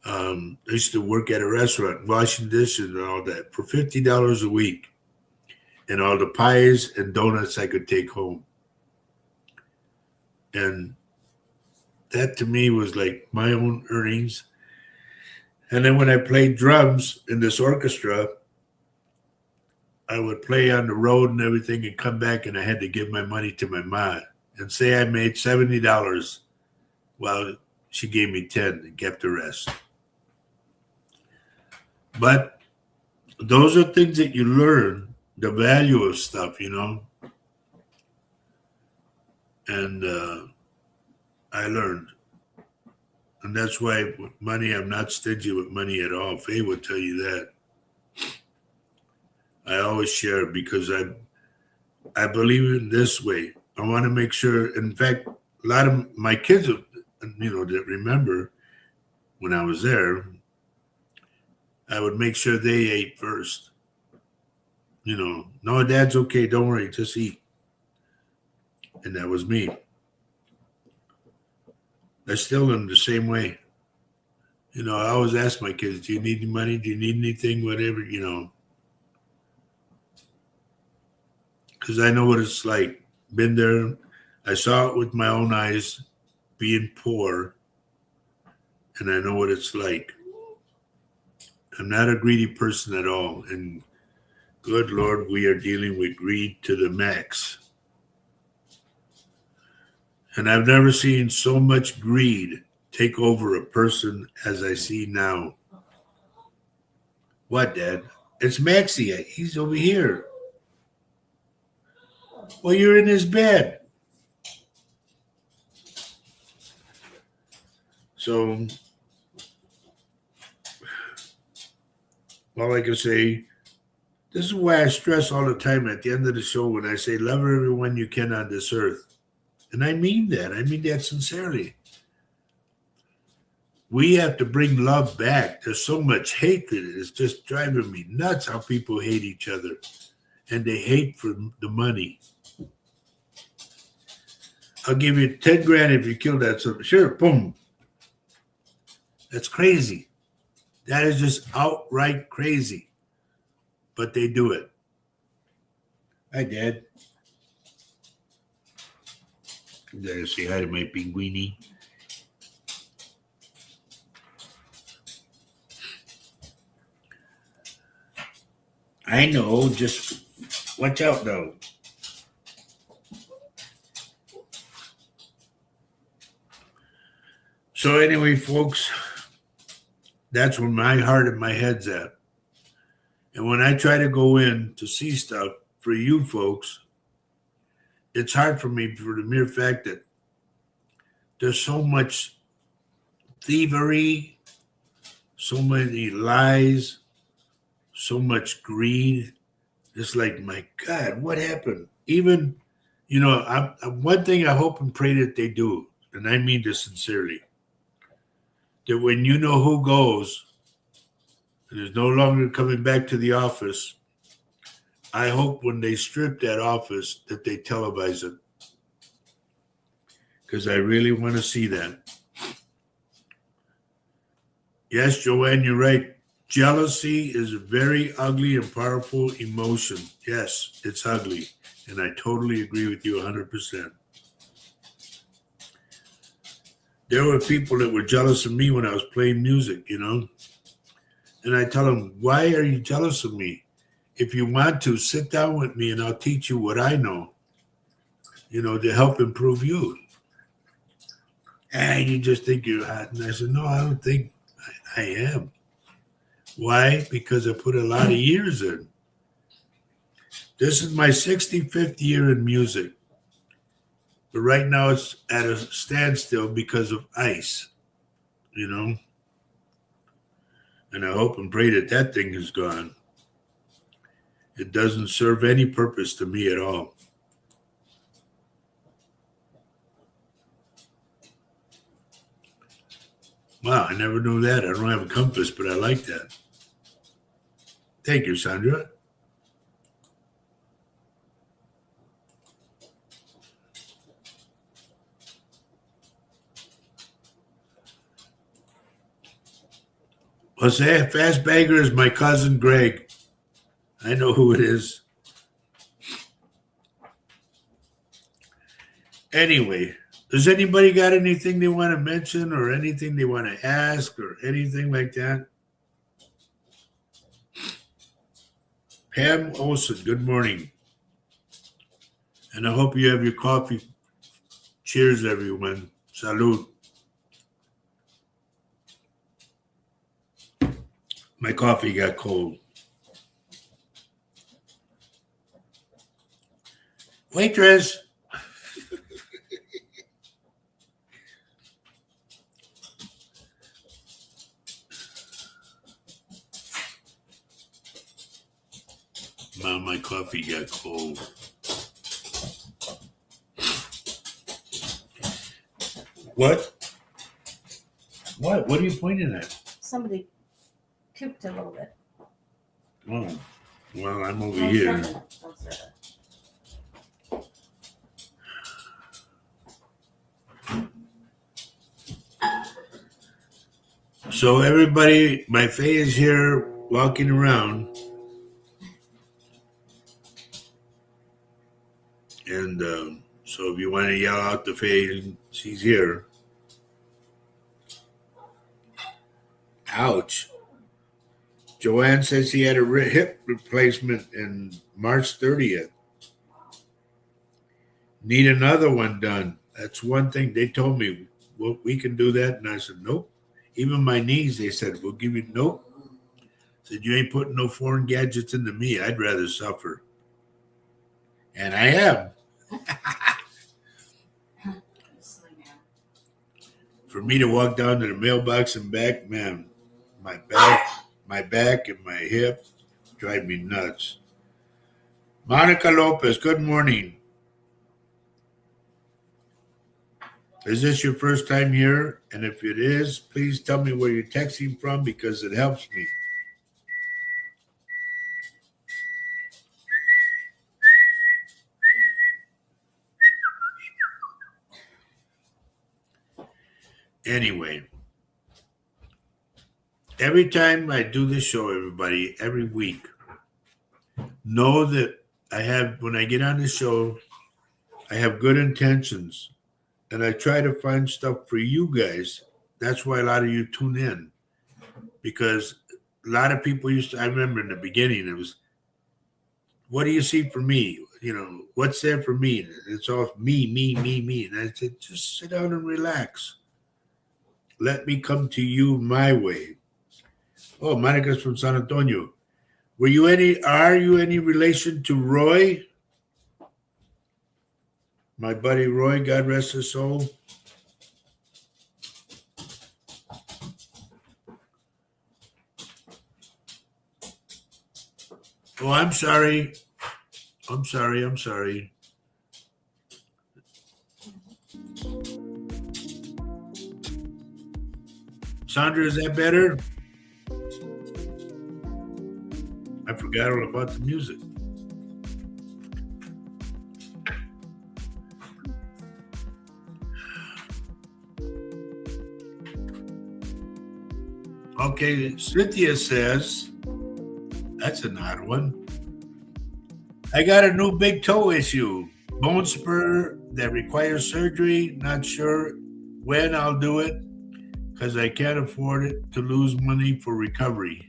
I used to work at a restaurant, washing dishes and all that for $50 a week, and all the pies and donuts I could take home. And that to me was like my own earnings. And then when I played drums in this orchestra, I would play on the road and everything and come back, and I had to give my money to my mom and say I made $70 while she gave me 10 and kept the rest. But those are things that you learn, the value of stuff, And I learned. And that's why with money, I'm not stingy with money at all. Faye would tell you that. I always share because I believe in this way. I want to make sure. In fact, a lot of my kids, that remember when I was there, I would make sure they ate first. No, Dad's okay. Don't worry, just eat. And that was me. I still am the same way. I always ask my kids, do you need any money? Do you need anything? Whatever, Because I know what it's like. Been there. I saw it with my own eyes, being poor. And I know what it's like. I'm not a greedy person at all. And good Lord, we are dealing with greed to the max. And I've never seen so much greed take over a person as I see now. What, Dad? It's Maxie. He's over here. Well, you're in his bed. So, all I can say, this is why I stress all the time at the end of the show when I say, love everyone you can on this earth. And I mean that. I mean that sincerely. We have to bring love back. There's so much hatred. It's just driving me nuts how people hate each other. And they hate for the money. I'll give you 10 grand if you kill that son. Sure, boom. That's crazy. That is just outright crazy. But they do it. Hi, Dad. Gotta say hi to my pinguini. I know, just watch out though. So anyway, folks, that's where my heart and my head's at. And when I try to go in to see stuff for you folks, it's hard for me for the mere fact that there's so much thievery, so many lies, so much greed. It's like, my God, what happened? Even, one thing I hope and pray that they do, and I mean this sincerely, that when you know who goes and is no longer coming back to the office, I hope when they strip that office that they televise it. Because I really want to see that. Yes, Joanne, you're right. Jealousy is a very ugly and powerful emotion. Yes, it's ugly. And I totally agree with you 100%. There were people that were jealous of me when I was playing music, And I tell them, why are you jealous of me? If you want to, sit down with me and I'll teach you what I know, to help improve you. And you just think you're hot. And I said, no, I don't think I am. Why? Because I put a lot of years in. This is my 65th year in music. But right now it's at a standstill because of ice, And I hope and pray that that thing is gone. It doesn't serve any purpose to me at all. Wow, I never knew that. I don't have a compass, but I like that. Thank you, Sandra. Jose, Fast Bagger is my cousin Greg. I know who it is. Anyway, does anybody got anything they want to mention or anything they want to ask or anything like that? Pam Olson, good morning. And I hope you have your coffee. Cheers, everyone. Salud. My coffee got cold. Waitress. Mom, my coffee got cold. What? What? What are you pointing at? Somebody puked a little bit. Oh, well, I'm over here. So everybody, my Faye is here walking around. And so if you want to yell out to Faye, she's here. Ouch. Joanne says she had a hip replacement in March 30th. Need another one done. That's one thing they told me. Well, we can do that. And I said, nope. Even my knees, they said, we'll give you, nope. Said, you ain't putting no foreign gadgets into me. I'd rather suffer. And I am. For me to walk down to the mailbox and back, man, my back and my hip drive me nuts. Monica Lopez, good morning. Is this your first time here? And if it is, please tell me where you're texting from because it helps me. Anyway, every time I do this show, everybody, every week, know that when I get on the show, I have good intentions. And I try to find stuff for you guys. That's why a lot of you tune in. Because a lot of people I remember in the beginning, it was, what do you see for me? What's there for me? It's all me, me, me, me. And I said, just sit down and relax. Let me come to you my way. Oh, Monica's from San Antonio. Are you any relation to Roy? My buddy Roy, God rest his soul. Oh, I'm sorry. I'm sorry. Sandra, is that better? I forgot all about the music. Okay, Cynthia says, that's an odd one. I got a new big toe issue. Bone spur that requires surgery. Not sure when I'll do it because I can't afford it to lose money for recovery.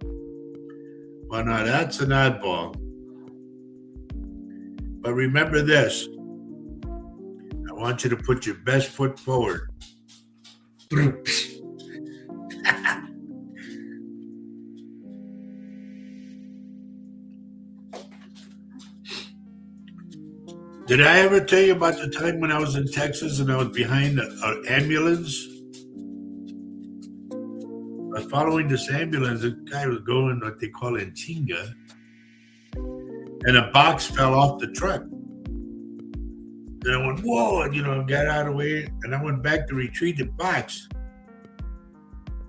Well, now that's an oddball. But remember this. I want you to put your best foot forward. Did I ever tell you about the time when I was in Texas and I was behind an ambulance? I was following this ambulance. The guy was going what they call in chinga, and a box fell off the truck. And I went, whoa, and, got out of the way, and I went back to retrieve the box.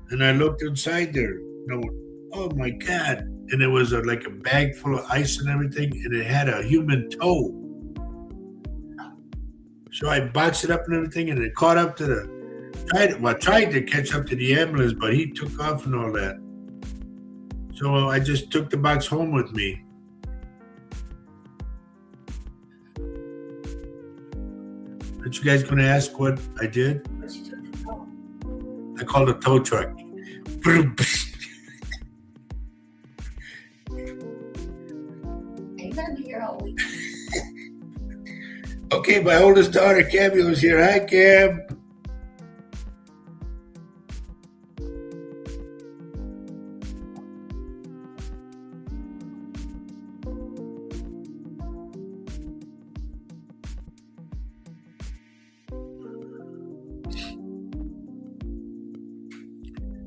And I looked inside there, and I went, oh my God. And it was like a bag full of ice and everything, and it had a human toe. So I boxed it up and everything, and it caught up to tried to catch up to the ambulance, but he took off and all that. So I just took the box home with me. Aren't you guys going to ask what I did? But you took the toe. I called a tow truck. Are you gonna be here all week? Okay, my oldest daughter, Camulo's here. Hi, Cam.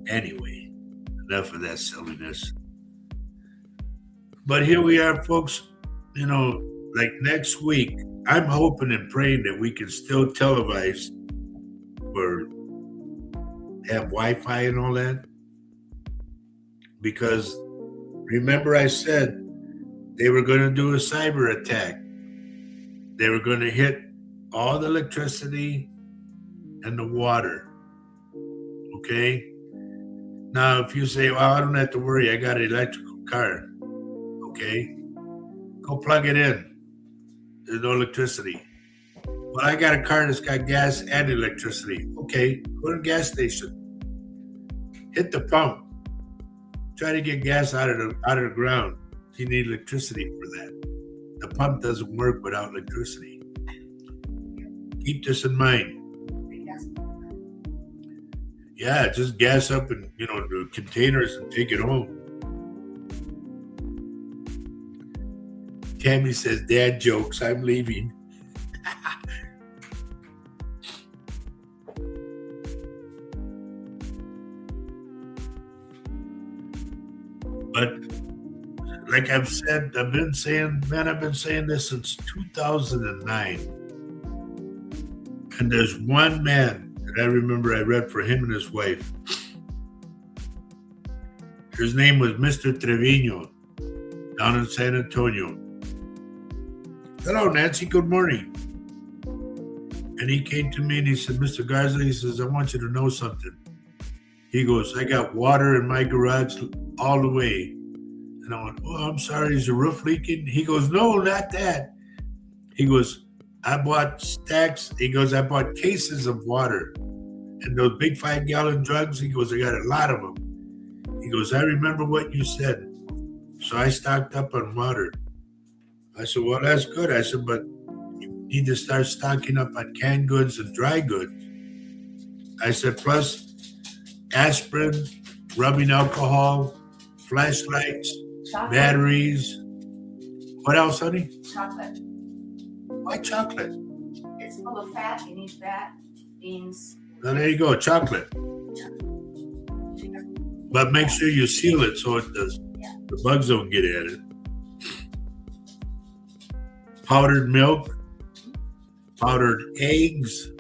Anyway, enough of that silliness. But here we are, folks. Like next week, I'm hoping and praying that we can still televise or have Wi-Fi and all that. Because remember I said they were going to do a cyber attack. They were going to hit all the electricity and the water. Okay? Now, if you say, well, I don't have to worry, I got an electrical car. Okay? Go plug it in. There's no electricity. Well, I got a car that's got gas and electricity. Okay, go to the gas station. Hit the pump. Try to get gas out of the ground. You need electricity for that. The pump doesn't work without electricity. Keep this in mind. Yeah, just gas up and the containers and take it home. Tammy says, "Dad jokes. I'm leaving." But like I've been saying this since 2009. And there's one man that I remember I read for him and his wife. His name was Mr. Trevino down in San Antonio. Hello, Nancy. Good morning. And he came to me and he said, Mr. Garza, he says, I want you to know something. He goes, I got water in my garage all the way. And I went, oh, I'm sorry, is the roof leaking? He goes, no, not that. He goes, I bought stacks. He goes, I bought cases of water. And those big 5-gallon drugs, he goes, I got a lot of them. He goes, I remember what you said. So I stocked up on water. I said, well, that's good. I said, but you need to start stocking up on canned goods and dry goods. I said, plus aspirin, rubbing alcohol, flashlights, Chocolate. batteries. What else, honey? Chocolate. Why chocolate? It's full of fat. You need fat, beans. Now, there you go, chocolate. Sugar. But make sure you seal it so the bugs don't get at it. Powdered milk, powdered eggs.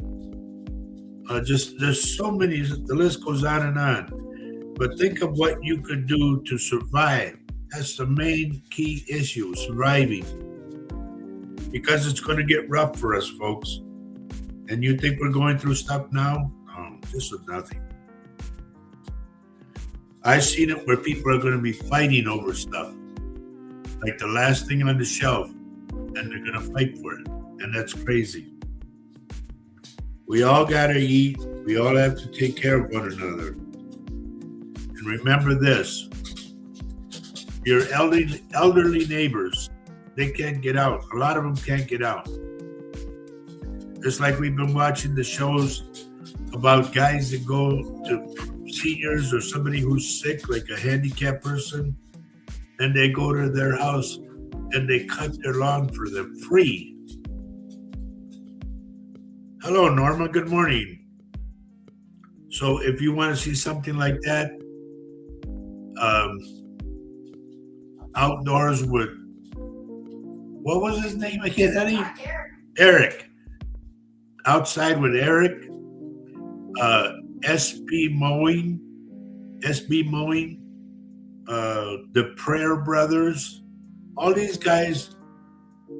Just there's so many. The list goes on and on. But think of what you could do to survive. That's the main key issue: surviving. Because it's going to get rough for us, folks. And you think we're going through stuff now? No, this is nothing. I've seen it where people are going to be fighting over stuff, like the last thing on the shelf, and they're going to fight for it. And that's crazy. We all got to eat. We all have to take care of one another. And remember this, your elderly neighbors, they can't get out. A lot of them can't get out. Just like we've been watching the shows about guys that go to seniors or somebody who's sick, like a handicapped person, and they go to their house and they cut their lawn for them free. Hello, Norma. Good morning. So if you want to see something like that, outdoors with, what was his name again, honey? Eric. Outside with Eric, SB Mowing, the Prayer Brothers. All these guys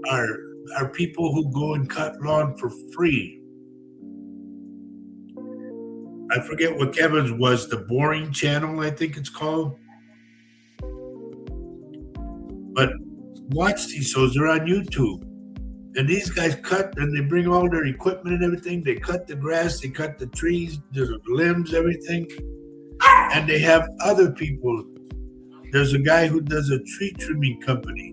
are people who go and cut lawn for free. I forget what Kevin's was, the Boring Channel, I think it's called. But watch these shows, they're on YouTube. And these guys cut and they bring all their equipment and everything. They cut the grass, they cut the trees, the limbs, everything. And they have other people. There's a guy who does a tree trimming company.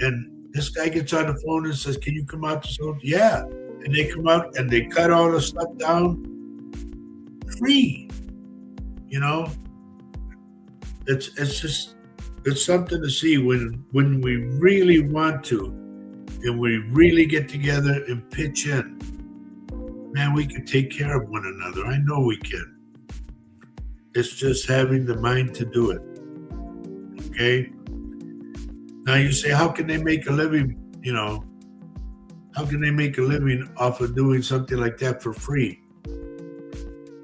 And this guy gets on the phone and says, can you come out to show? Yeah. And they come out and they cut all the stuff down free. You know? It's just, it's something to see when we really want to. And we really get together and pitch in, man, we can take care of one another. I know we can. It's just having the mind to do it. Okay? Now you say, how can they make a living, how can they make a living off of doing something like that for free?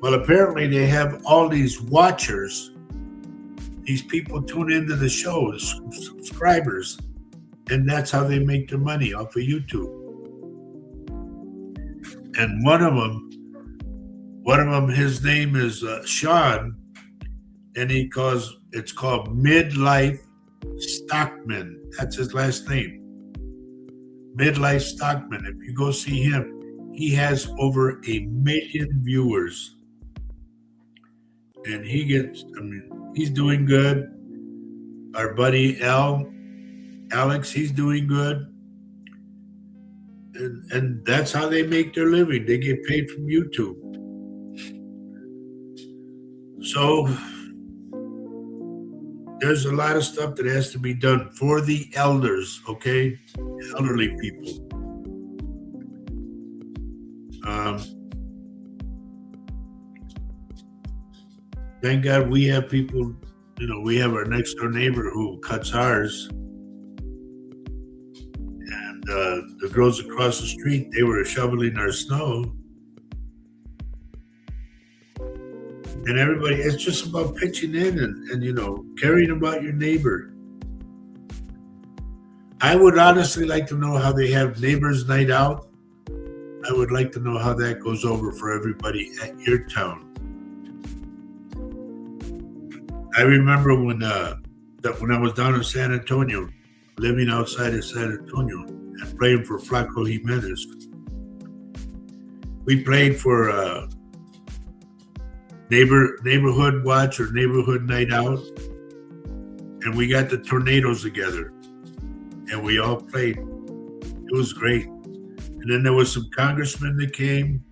Well, apparently they have all these watchers. These people tune into the shows, subscribers. And that's how they make their money, off of YouTube. And one of them, his name is Sean, and it's called Midlife Stockman. That's his last name. Midlife Stockman. If you go see him, he has over 1 million viewers. And he's doing good. Our buddy Alex, he's doing good. And that's how they make their living. They get paid from YouTube. So there's a lot of stuff that has to be done for the elders, okay? Elderly people. Thank God we have people, we have our next door neighbor who cuts ours. The girls across the street, they were shoveling our snow. And everybody, it's just about pitching in and caring about your neighbor. I would honestly like to know how they have neighbors night out. I would like to know how that goes over for everybody at your town. I remember when I was down in San Antonio, living outside of San Antonio, and playing for Flaco Jimenez. We played for neighborhood watch or neighborhood night out, and we got the tornadoes together, and we all played. It was great. And then there was some congressmen that came.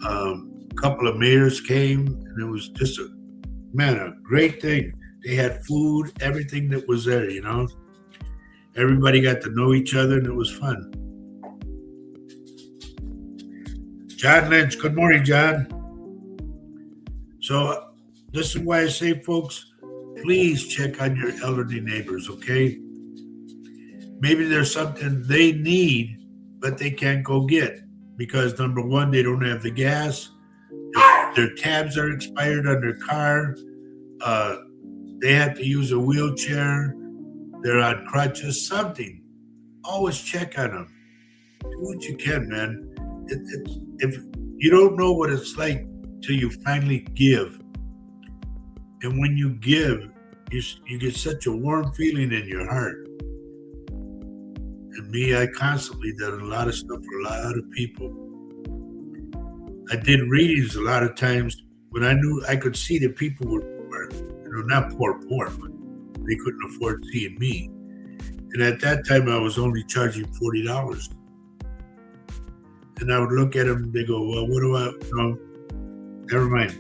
A couple of mayors came, and it was just a great thing. They had food, everything that was there, you know. Everybody got to know each other, and it was fun. John Lynch, good morning, John. So this is why I say, folks, please check on your elderly neighbors, okay? Maybe there's something they need, but they can't go get because, number one, they don't have the gas. Their tabs are expired on their car. They have to use a wheelchair. They're on crutches, something. Always check on them. Do what you can, man. If you don't know what it's like till you finally give. And when you give, you get such a warm feeling in your heart. And me, I constantly did a lot of stuff for a lot of people. I did readings a lot of times when I knew I could see that people were poor. You know, not poor, but they couldn't afford seeing me. And at that time, I was only charging $40. And I would look at them, they go, well, what do I, no, never mind.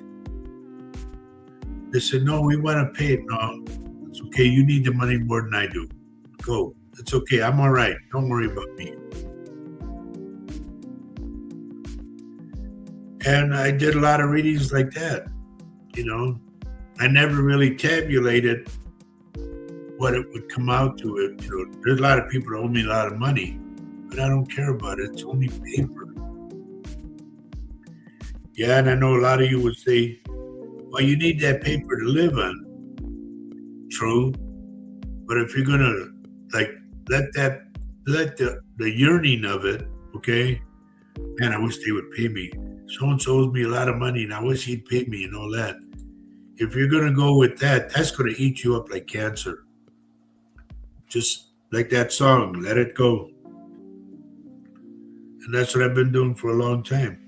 They said, no, we want to pay it. No, it's okay. You need the money more than I do. Go. It's okay. I'm all right. Don't worry about me. And I did a lot of readings like that. You know, I never really tabulated what it would come out to. It. You know, there's a lot of people that owe me a lot of money, but I don't care about it. It's only paper. Yeah, and I know a lot of you would say, well, you need that paper to live on. True. But if you're gonna let the yearning of it, okay, man, I wish they would pay me. So-and-so owes me a lot of money and I wish he'd pay me and all that. If you're gonna go with that, that's gonna eat you up like cancer. Just like that song, Let It Go. And that's what I've been doing for a long time.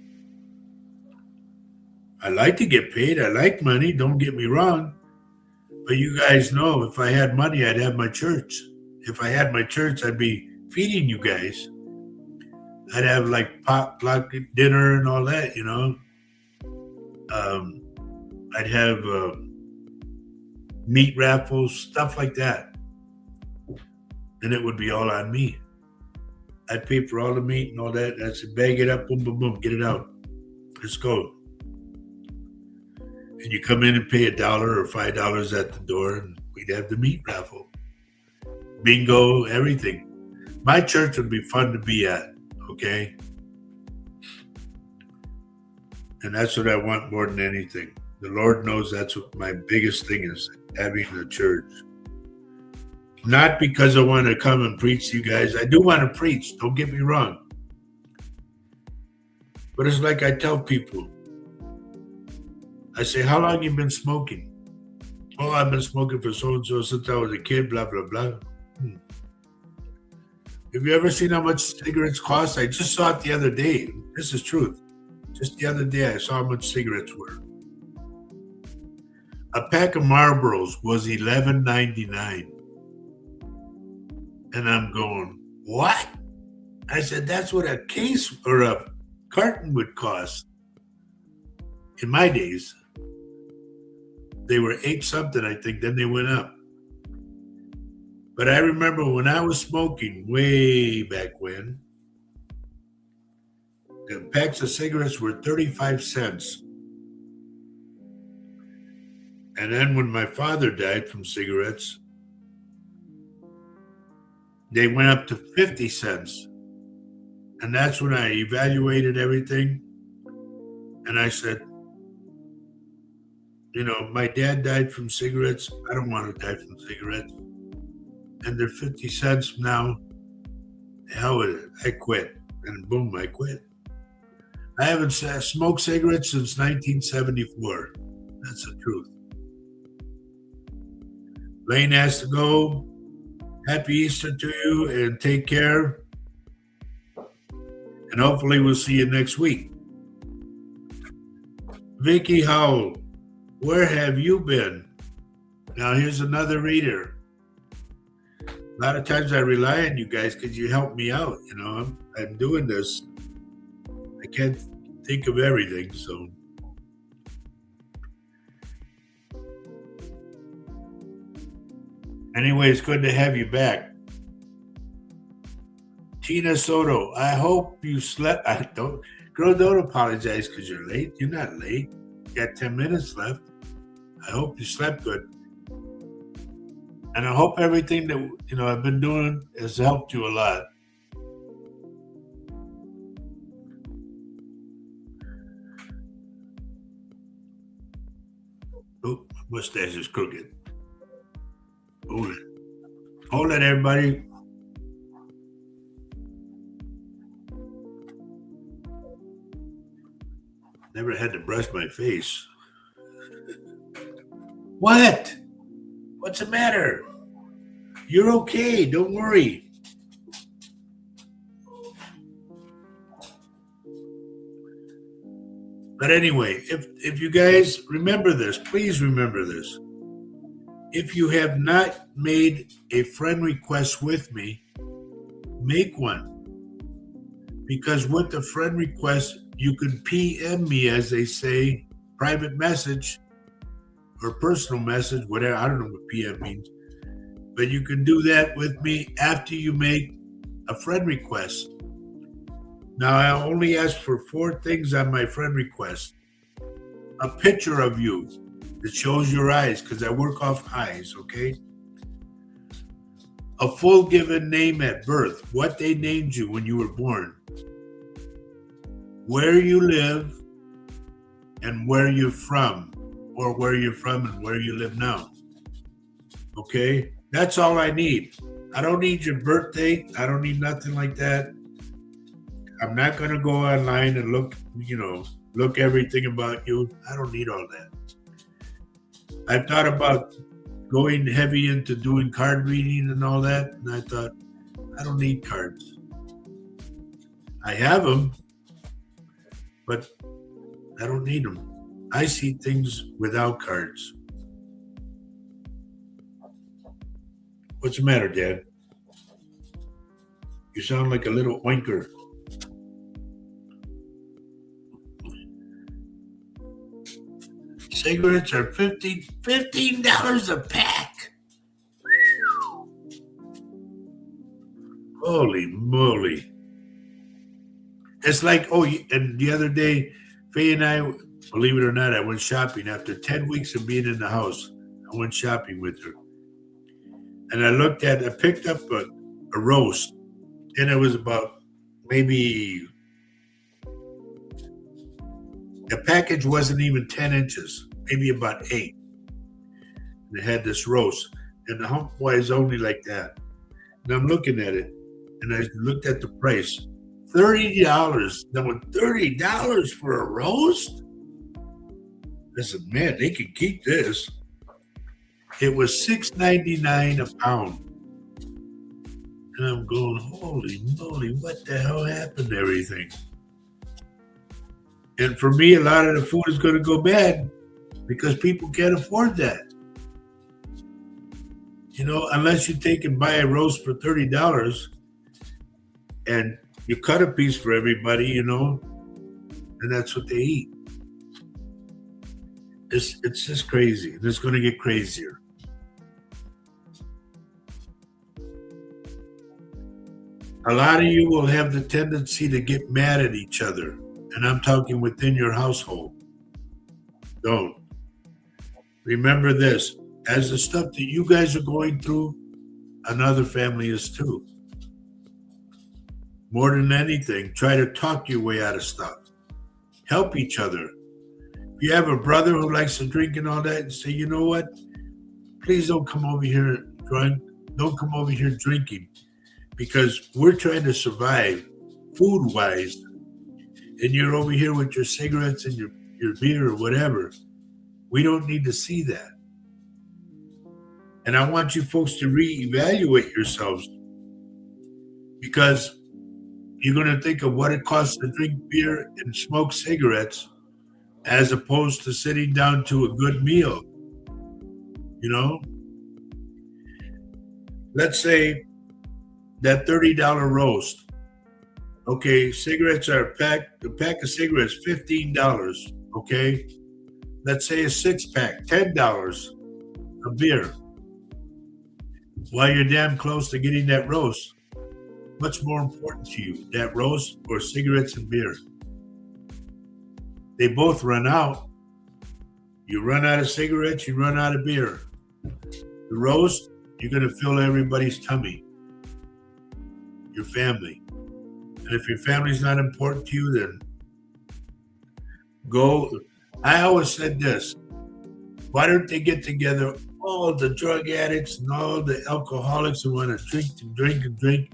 I like to get paid. I like money. Don't get me wrong. But you guys know if I had money, I'd have my church. If I had my church, I'd be feeding you guys. I'd have like potluck dinner and all that, you know. I'd have meat raffles, stuff like that. And it would be all on me. I'd pay for all the meat and all that. I'd say, bag it up, boom, boom, boom, get it out. Let's go. And you come in and pay $1 or $5 at the door, and we'd have the meat raffle. Bingo, everything. My church would be fun to be at, okay? And that's what I want more than anything. The Lord knows that's what my biggest thing is, having a church. Not because I want to come and preach to you guys. I do want to preach, don't get me wrong. But it's like I tell people, I say, how long you been smoking? Oh, I've been smoking for so-and-so since I was a kid, blah, blah, blah. Have you ever seen how much cigarettes cost? I just saw it the other day. This is truth. Just the other day, I saw how much cigarettes were. A pack of Marlboros was $11.99. And I'm going, what? I said, that's what a case or a carton would cost. In my days, they were 8 something, I think, then they went up. But I remember when I was smoking way back when, the packs of cigarettes were 35 cents. And then when my father died from cigarettes, they went up to 50 cents. And that's when I evaluated everything. And I said, you know, my dad died from cigarettes. I don't want to die from cigarettes. And they're 50 cents now. The hell with it. I quit. And boom, I quit. I haven't smoked cigarettes since 1974. That's the truth. Lane has to go. Happy Easter to you and take care. And hopefully we'll see you next week. Vicky Howell, Where have you been? Now, here's another reader. A lot of times I rely on you guys because you help me out. You know, I'm doing this. I can't think of everything. So, anyway, it's good to have you back. Tina Soto, I hope you slept. Don't apologize because you're late. You're not late. You got 10 minutes left. I hope you slept good. And I hope everything that I've been doing has helped you a lot. Oh, my mustache is crooked. Hold it, everybody. Never had to brush my face. What? What's the matter? You're okay. Don't worry. But anyway, if you guys remember this, please remember this. If you have not made a friend request with me, make one. Because with the friend request, you can PM me, as they say, private message or personal message, whatever. I don't know what PM means. But you can do that with me after you make a friend request. Now, I only ask for 4 things on my friend request. A picture of you that shows your eyes, because I work off eyes, okay? A full given name at birth, what they named you when you were born. Where you live and where you're from, or where you're from and where you live now. Okay? That's all I need. I don't need your birthday. I don't need nothing like that. I'm not going to go online and look everything about you. I don't need all that. I thought about going heavy into doing card reading and all that, and I thought, I don't need cards. I have them, but I don't need them. I see things without cards. What's the matter, Dad? You sound like a little oinker. Cigarettes are $15 a pack. Holy moly. It's like, and the other day, Faye and I, believe it or not, I went shopping. After 10 weeks of being in the house, I went shopping with her. And I picked up a roast, and it was about maybe, the package wasn't even 10 inches, maybe about 8. And it had this roast, and the hump was only like that. And I'm looking at it, and I looked at the price. $30. Now, with $30 for a roast? I said, man, they can keep this. It was $6.99 a pound. And I'm going, holy moly, what the hell happened to everything? And for me, a lot of the food is going to go bad because people can't afford that. Unless you take and buy a roast for $30 and you cut a piece for everybody, and that's what they eat. It's just crazy. It's going to get crazier. A lot of you will have the tendency to get mad at each other. And I'm talking within your household. Don't. Remember this. As the stuff that you guys are going through, another family is too. More than anything, try to talk your way out of stuff. Help each other. If you have a brother who likes to drink and all that, and say, you know what? Please don't come over here drunk. Don't come over here drinking. Because we're trying to survive food-wise. And you're over here with your cigarettes and your beer or whatever. We don't need to see that. And I want you folks to reevaluate yourselves. Because you're going to think of what it costs to drink beer and smoke cigarettes as opposed to sitting down to a good meal. You know, let's say that $30 roast. Okay, cigarettes are a pack of cigarettes, $15. Okay, let's say a 6-pack, $10. A beer. While you're damn close to getting that roast, what's more important to you, that roast or cigarettes and beer? They both run out. You run out of cigarettes, you run out of beer. The roast, you're going to fill everybody's tummy, your family. And if your family's not important to you, then go. I always said this. Why don't they get together, all the drug addicts and all the alcoholics who want to drink,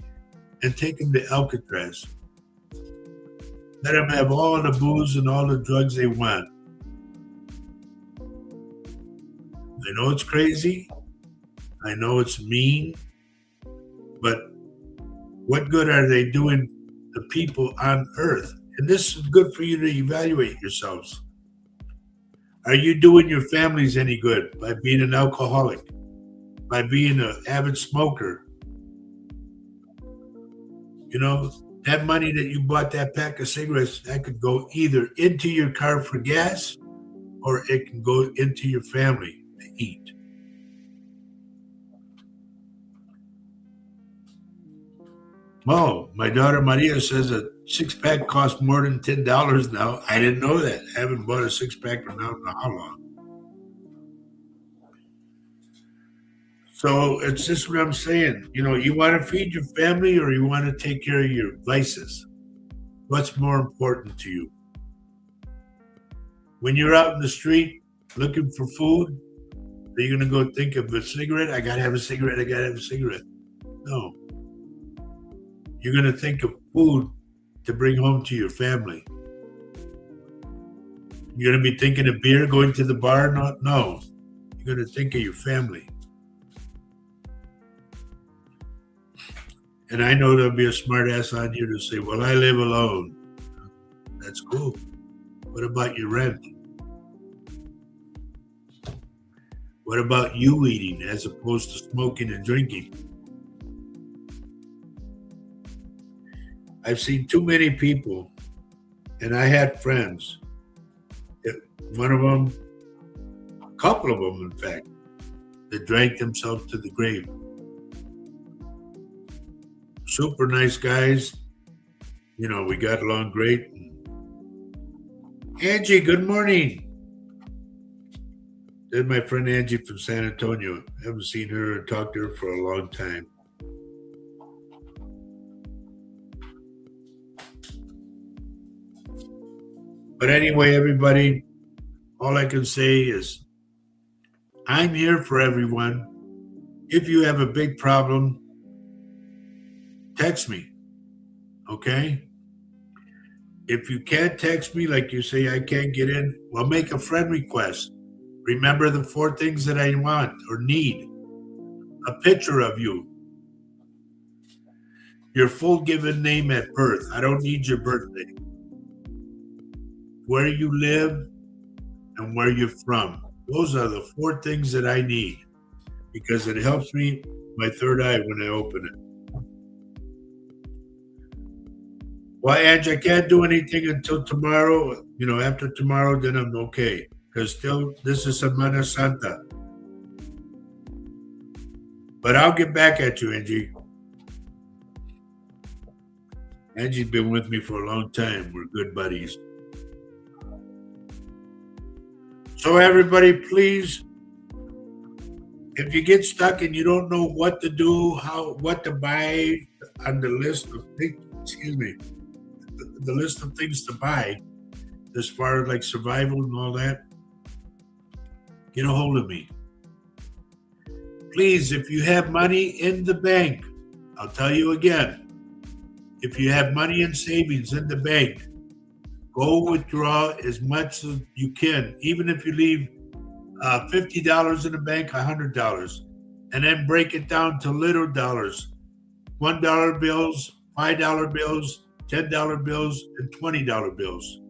and take them to Alcatraz? Let them have all the booze and all the drugs they want. I know it's crazy. I know it's mean. But what good are they doing the people on earth? And this is good for you to evaluate yourselves. Are you doing your families any good by being an alcoholic, by being an avid smoker? You know, that money that you bought that pack of cigarettes, that could go either into your car for gas or it can go into your family to eat. Oh, my daughter Maria says a 6-pack costs more than $10 now. I didn't know that. I haven't bought a 6-pack for now how long. So it's just what I'm saying. You know, you want to feed your family or you want to take care of your vices? What's more important to you? When you're out in the street looking for food, are you going to go think of a cigarette? I got to have a cigarette. I got to have a cigarette. No. You're going to think of food to bring home to your family. You're going to be thinking of beer, going to the bar? No. You're going to think of your family. And I know there'll be a smart ass on you to say, well, I live alone. That's cool. What about your rent? What about you eating as opposed to smoking and drinking? I've seen too many people, and I had friends. One of them, a couple of them, in fact, that drank themselves to the grave. Super nice guys. You know, we got along great. Angie, good morning. There's my friend Angie from San Antonio. I haven't seen her or talked to her for a long time. But anyway, everybody, all I can say is I'm here for everyone. If you have a big problem, text me, okay? If you can't text me, like you say, I can't get in, well, make a friend request. Remember the 4 things that I want or need. A picture of you. Your full given name at birth. I don't need your birthday. Where you live and where you're from. Those are the 4 things that I need because it helps me, my third eye, when I open it. Well, Ange, I can't do anything until tomorrow. You know, after tomorrow, then I'm okay. Because still, this is Semana Santa. But I'll get back at you, Angie. Angie's been with me for a long time. We're good buddies. So everybody, please, if you get stuck and you don't know what to do, what to buy on the list of things, the list of things to buy, as far as like survival and all that, get a hold of me. Please, if you have money in the bank, I'll tell you again, if you have money in savings in the bank, go withdraw as much as you can, even if you leave $50 in the bank, $100, and then break it down to little dollars, $1 bills, $5 bills, $10 bills, and $20 bills.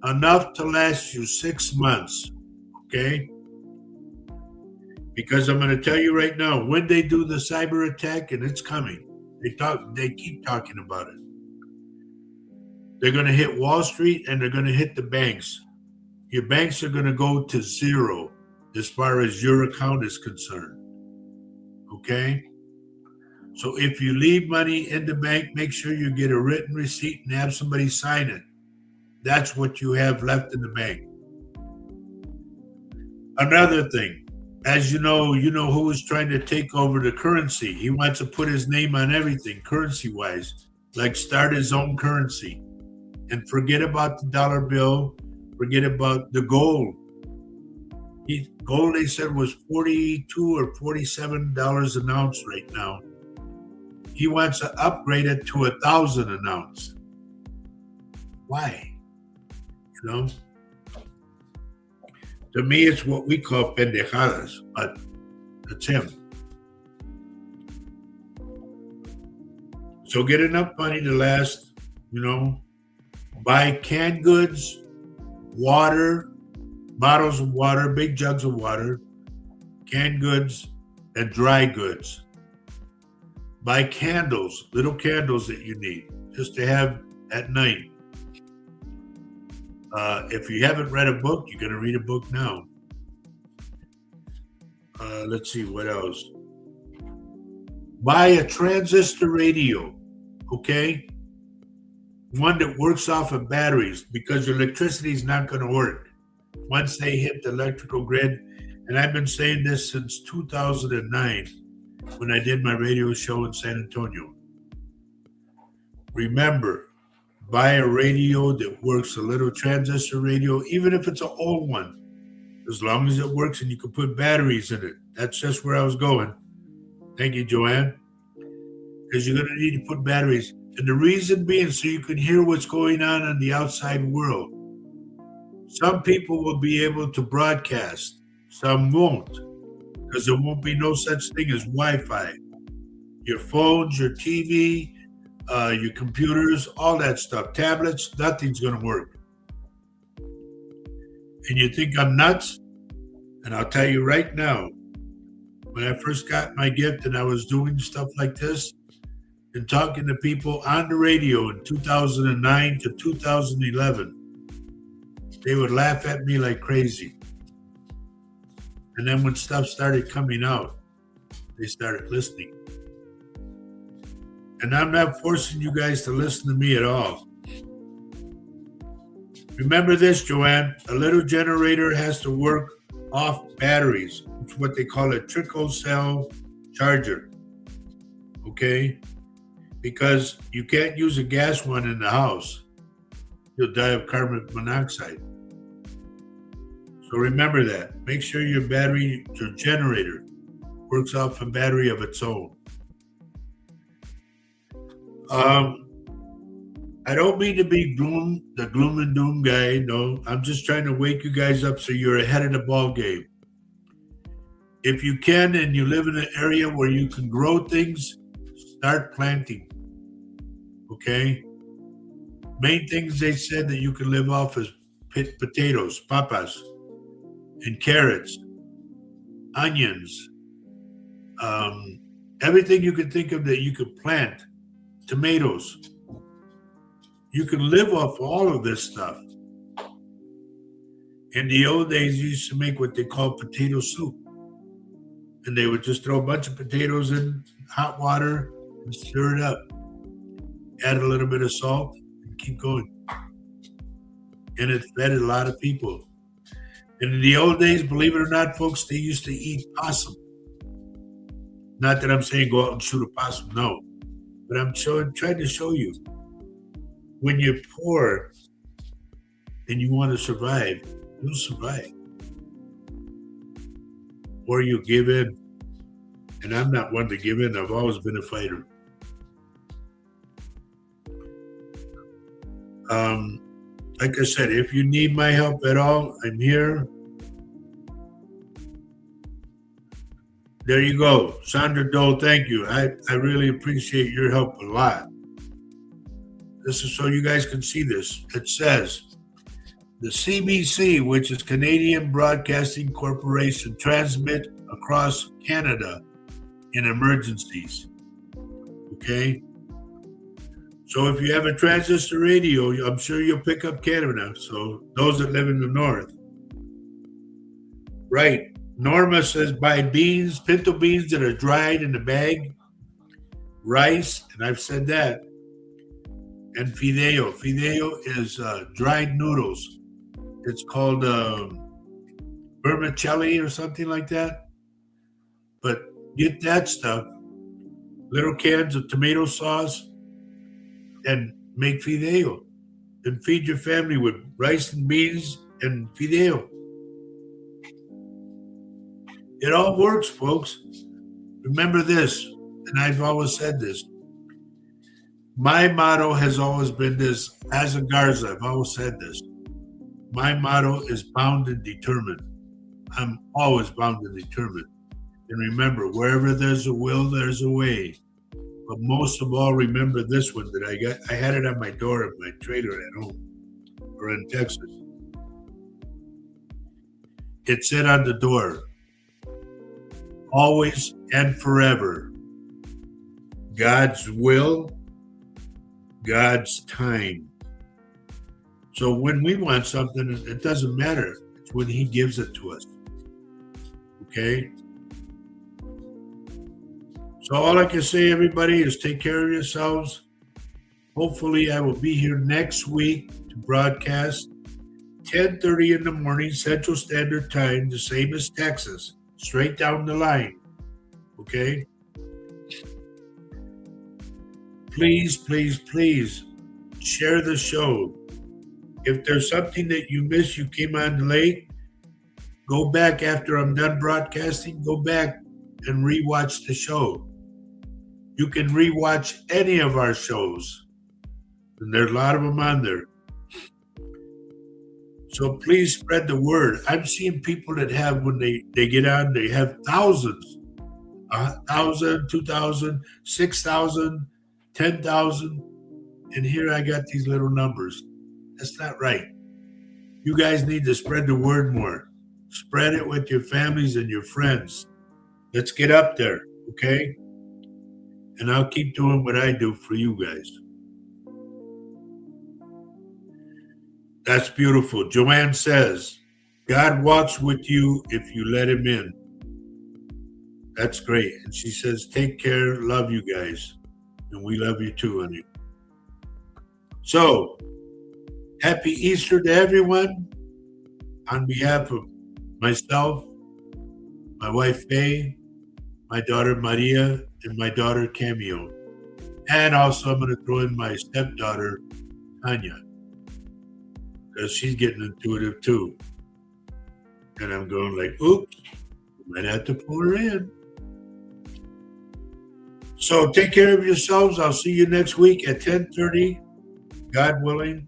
enough to last you 6 months, okay? Because I'm going to tell you right now, when they do the cyber attack, and it's coming, they keep talking about it. They're going to hit Wall Street and they're going to hit the banks. Your banks are going to go to zero as far as your account is concerned, okay? So if you leave money in the bank, make sure you get a written receipt and have somebody sign it. That's what you have left in the bank. Another thing, as you know who is trying to take over the currency. He wants to put his name on everything, currency-wise, like start his own currency. And forget about the dollar bill, forget about the gold. Gold, they said, was $42 or $47 an ounce right now. He wants to upgrade it to 1,000 an ounce. Why? You know? To me, it's what we call pendejadas, but it's him. So get enough money to last, buy canned goods, water, bottles of water, big jugs of water, canned goods, and dry goods. Buy candles, little candles that you need, just to have at night. If you haven't read a book, you're going to read a book now. Let's see, what else? Buy a transistor radio, okay? One that works off of batteries, because your electricity is not going to work once they hit the electrical grid. And I've been saying this since 2009 when I did my radio show in San Antonio. Remember, buy a radio that works, a little transistor radio, even if it's an old one, as long as it works and you can put batteries in it. That's just where I was going. Thank you, Joanne. Because you're going to need to put batteries. And the reason being, so you can hear what's going on in the outside world. Some people will be able to broadcast. Some won't. Because there won't be no such thing as Wi-Fi. Your phones, your TV, your computers, all that stuff, tablets, nothing's going to work. And you think I'm nuts? And I'll tell you right now, when I first got my gift and I was doing stuff like this and talking to people on the radio in 2009 to 2011, they would laugh at me like crazy. And then when stuff started coming out, they started listening. And I'm not forcing you guys to listen to me at all. Remember this, Joanne, a little generator has to work off batteries. It's what they call a trickle cell charger. Okay? Because you can't use a gas one in the house. You'll die of carbon monoxide. So remember that. Make sure your generator works off a battery of its own. I don't mean to be the gloom and doom guy. No, I'm just trying to wake you guys up so you're ahead of the ball game. If you can and you live in an area where you can grow things, start planting. Okay? Main things they said that you can live off is potatoes, papas, and carrots, onions, everything you could think of that you could plant, tomatoes. You can live off all of this stuff. In the old days, you used to make what they call potato soup. And they would just throw a bunch of potatoes in hot water and stir it up. Add a little bit of salt and keep going. And it fed a lot of people. And in the old days, believe it or not, folks, they used to eat possum. Not that I'm saying go out and shoot a possum, no. But I'm trying to show you. When you're poor and you want to survive, you'll survive. Or you give in. And I'm not one to give in. I've always been a fighter. Like I said, if you need my help at all, I'm here. There you go. Sandra Dole, thank you. I really appreciate your help a lot. This is so you guys can see this. It says, The CBC, which is Canadian Broadcasting Corporation, transmit across Canada in emergencies. Okay? So if you have a transistor radio, I'm sure you'll pick up Canada. So those that live in the north. Right. Norma says buy beans, pinto beans that are dried in the bag, rice, and I've said that, and fideo. Fideo is dried noodles. It's called vermicelli or something like that. But get that stuff, little cans of tomato sauce, and make fideo. And feed your family with rice and beans and fideo. It all works, folks. Remember this, and I've always said this. My motto has always been this, as a Garza, I've always said this. My motto is bound and determined. I'm always bound and determined. And remember, wherever there's a will, there's a way. But most of all, remember this one that I had it on my door of my trailer at home or in Texas. It said on the door, always and forever, God's will, God's time. So when we want something, it doesn't matter. It's when He gives it to us. Okay? So all I can say, everybody, is take care of yourselves. Hopefully I will be here next week to broadcast 10:30 in the morning, Central Standard Time, the same as Texas, straight down the line. Okay? Please, please, please share the show. If there's something that you missed, you came on late, go back after I'm done broadcasting, go back and rewatch the show. You can rewatch any of our shows, and there's a lot of them on there. So please spread the word. I'm seeing people that have, when they get on, they have thousands, 1,000, 2,000, 6,000, 10,000, and here I got these little numbers. That's not right. You guys need to spread the word more. Spread it with your families and your friends. Let's get up there, okay? And I'll keep doing what I do for you guys. That's beautiful. Joanne says, God walks with you if you let Him in. That's great. And she says, take care. Love you guys. And we love you too, honey. So, happy Easter to everyone. On behalf of myself, my wife Faye, my daughter Maria, and my daughter Cameo. And also I'm going to throw in my stepdaughter, Tanya, because she's getting intuitive too. And I'm going like, oops, might have to pull her in. So take care of yourselves. I'll see you next week at 10:30, God willing.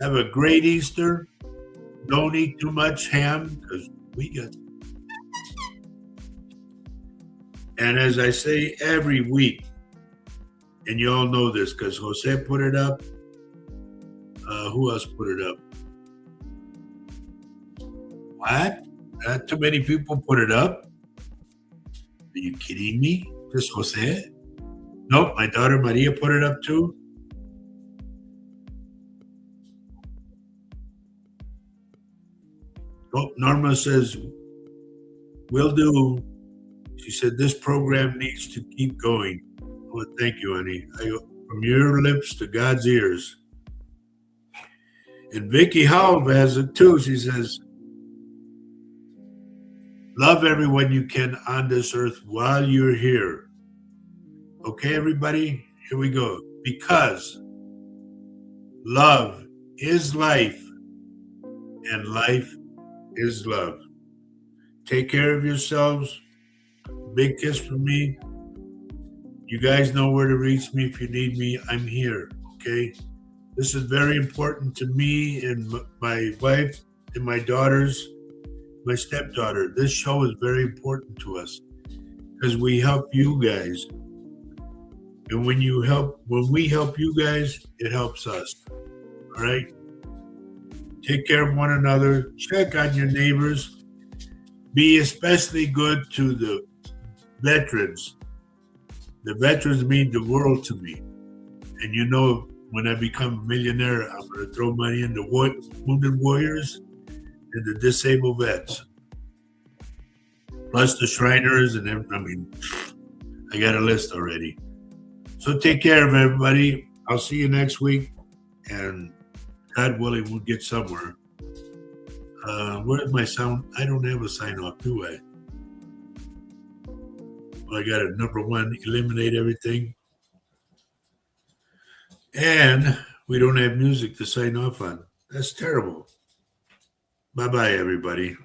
Have a great Easter. Don't eat too much ham because we got. And as I say every week, and you all know this because Jose put it up. Who else put it up? What? Not too many people put it up. Are you kidding me? Just Jose? Nope, my daughter Maria put it up too. Oh, Norma says, will do. She said, this program needs to keep going. Well, thank you, honey. From your lips to God's ears. And Vicky Howell has it too. She says, love everyone you can on this earth while you're here. Okay, everybody, here we go. Because love is life, and life is love. Take care of yourselves. Big kiss from me. You guys know where to reach me if you need me. I'm here, okay? This is very important to me and my wife and my daughters, my stepdaughter. This show is very important to us because we help you guys. And when we help you guys, it helps us. All right? Take care of one another. Check on your neighbors. Be especially good to the veterans. The veterans mean the world to me. And you know, when I become a millionaire, I'm going to throw money into wounded warriors and the disabled vets, plus the Shriners and everything. I mean, I got a list already. So take care of everybody. I'll see you next week, and God willing, we'll get somewhere. Where's my sound? I don't have a sign off, do I? Well, I got a number one, eliminate everything. And we don't have music to sign off on. That's terrible. Bye-bye, everybody.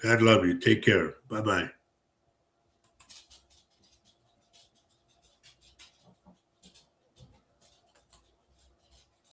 God love you. Take care. Bye-bye.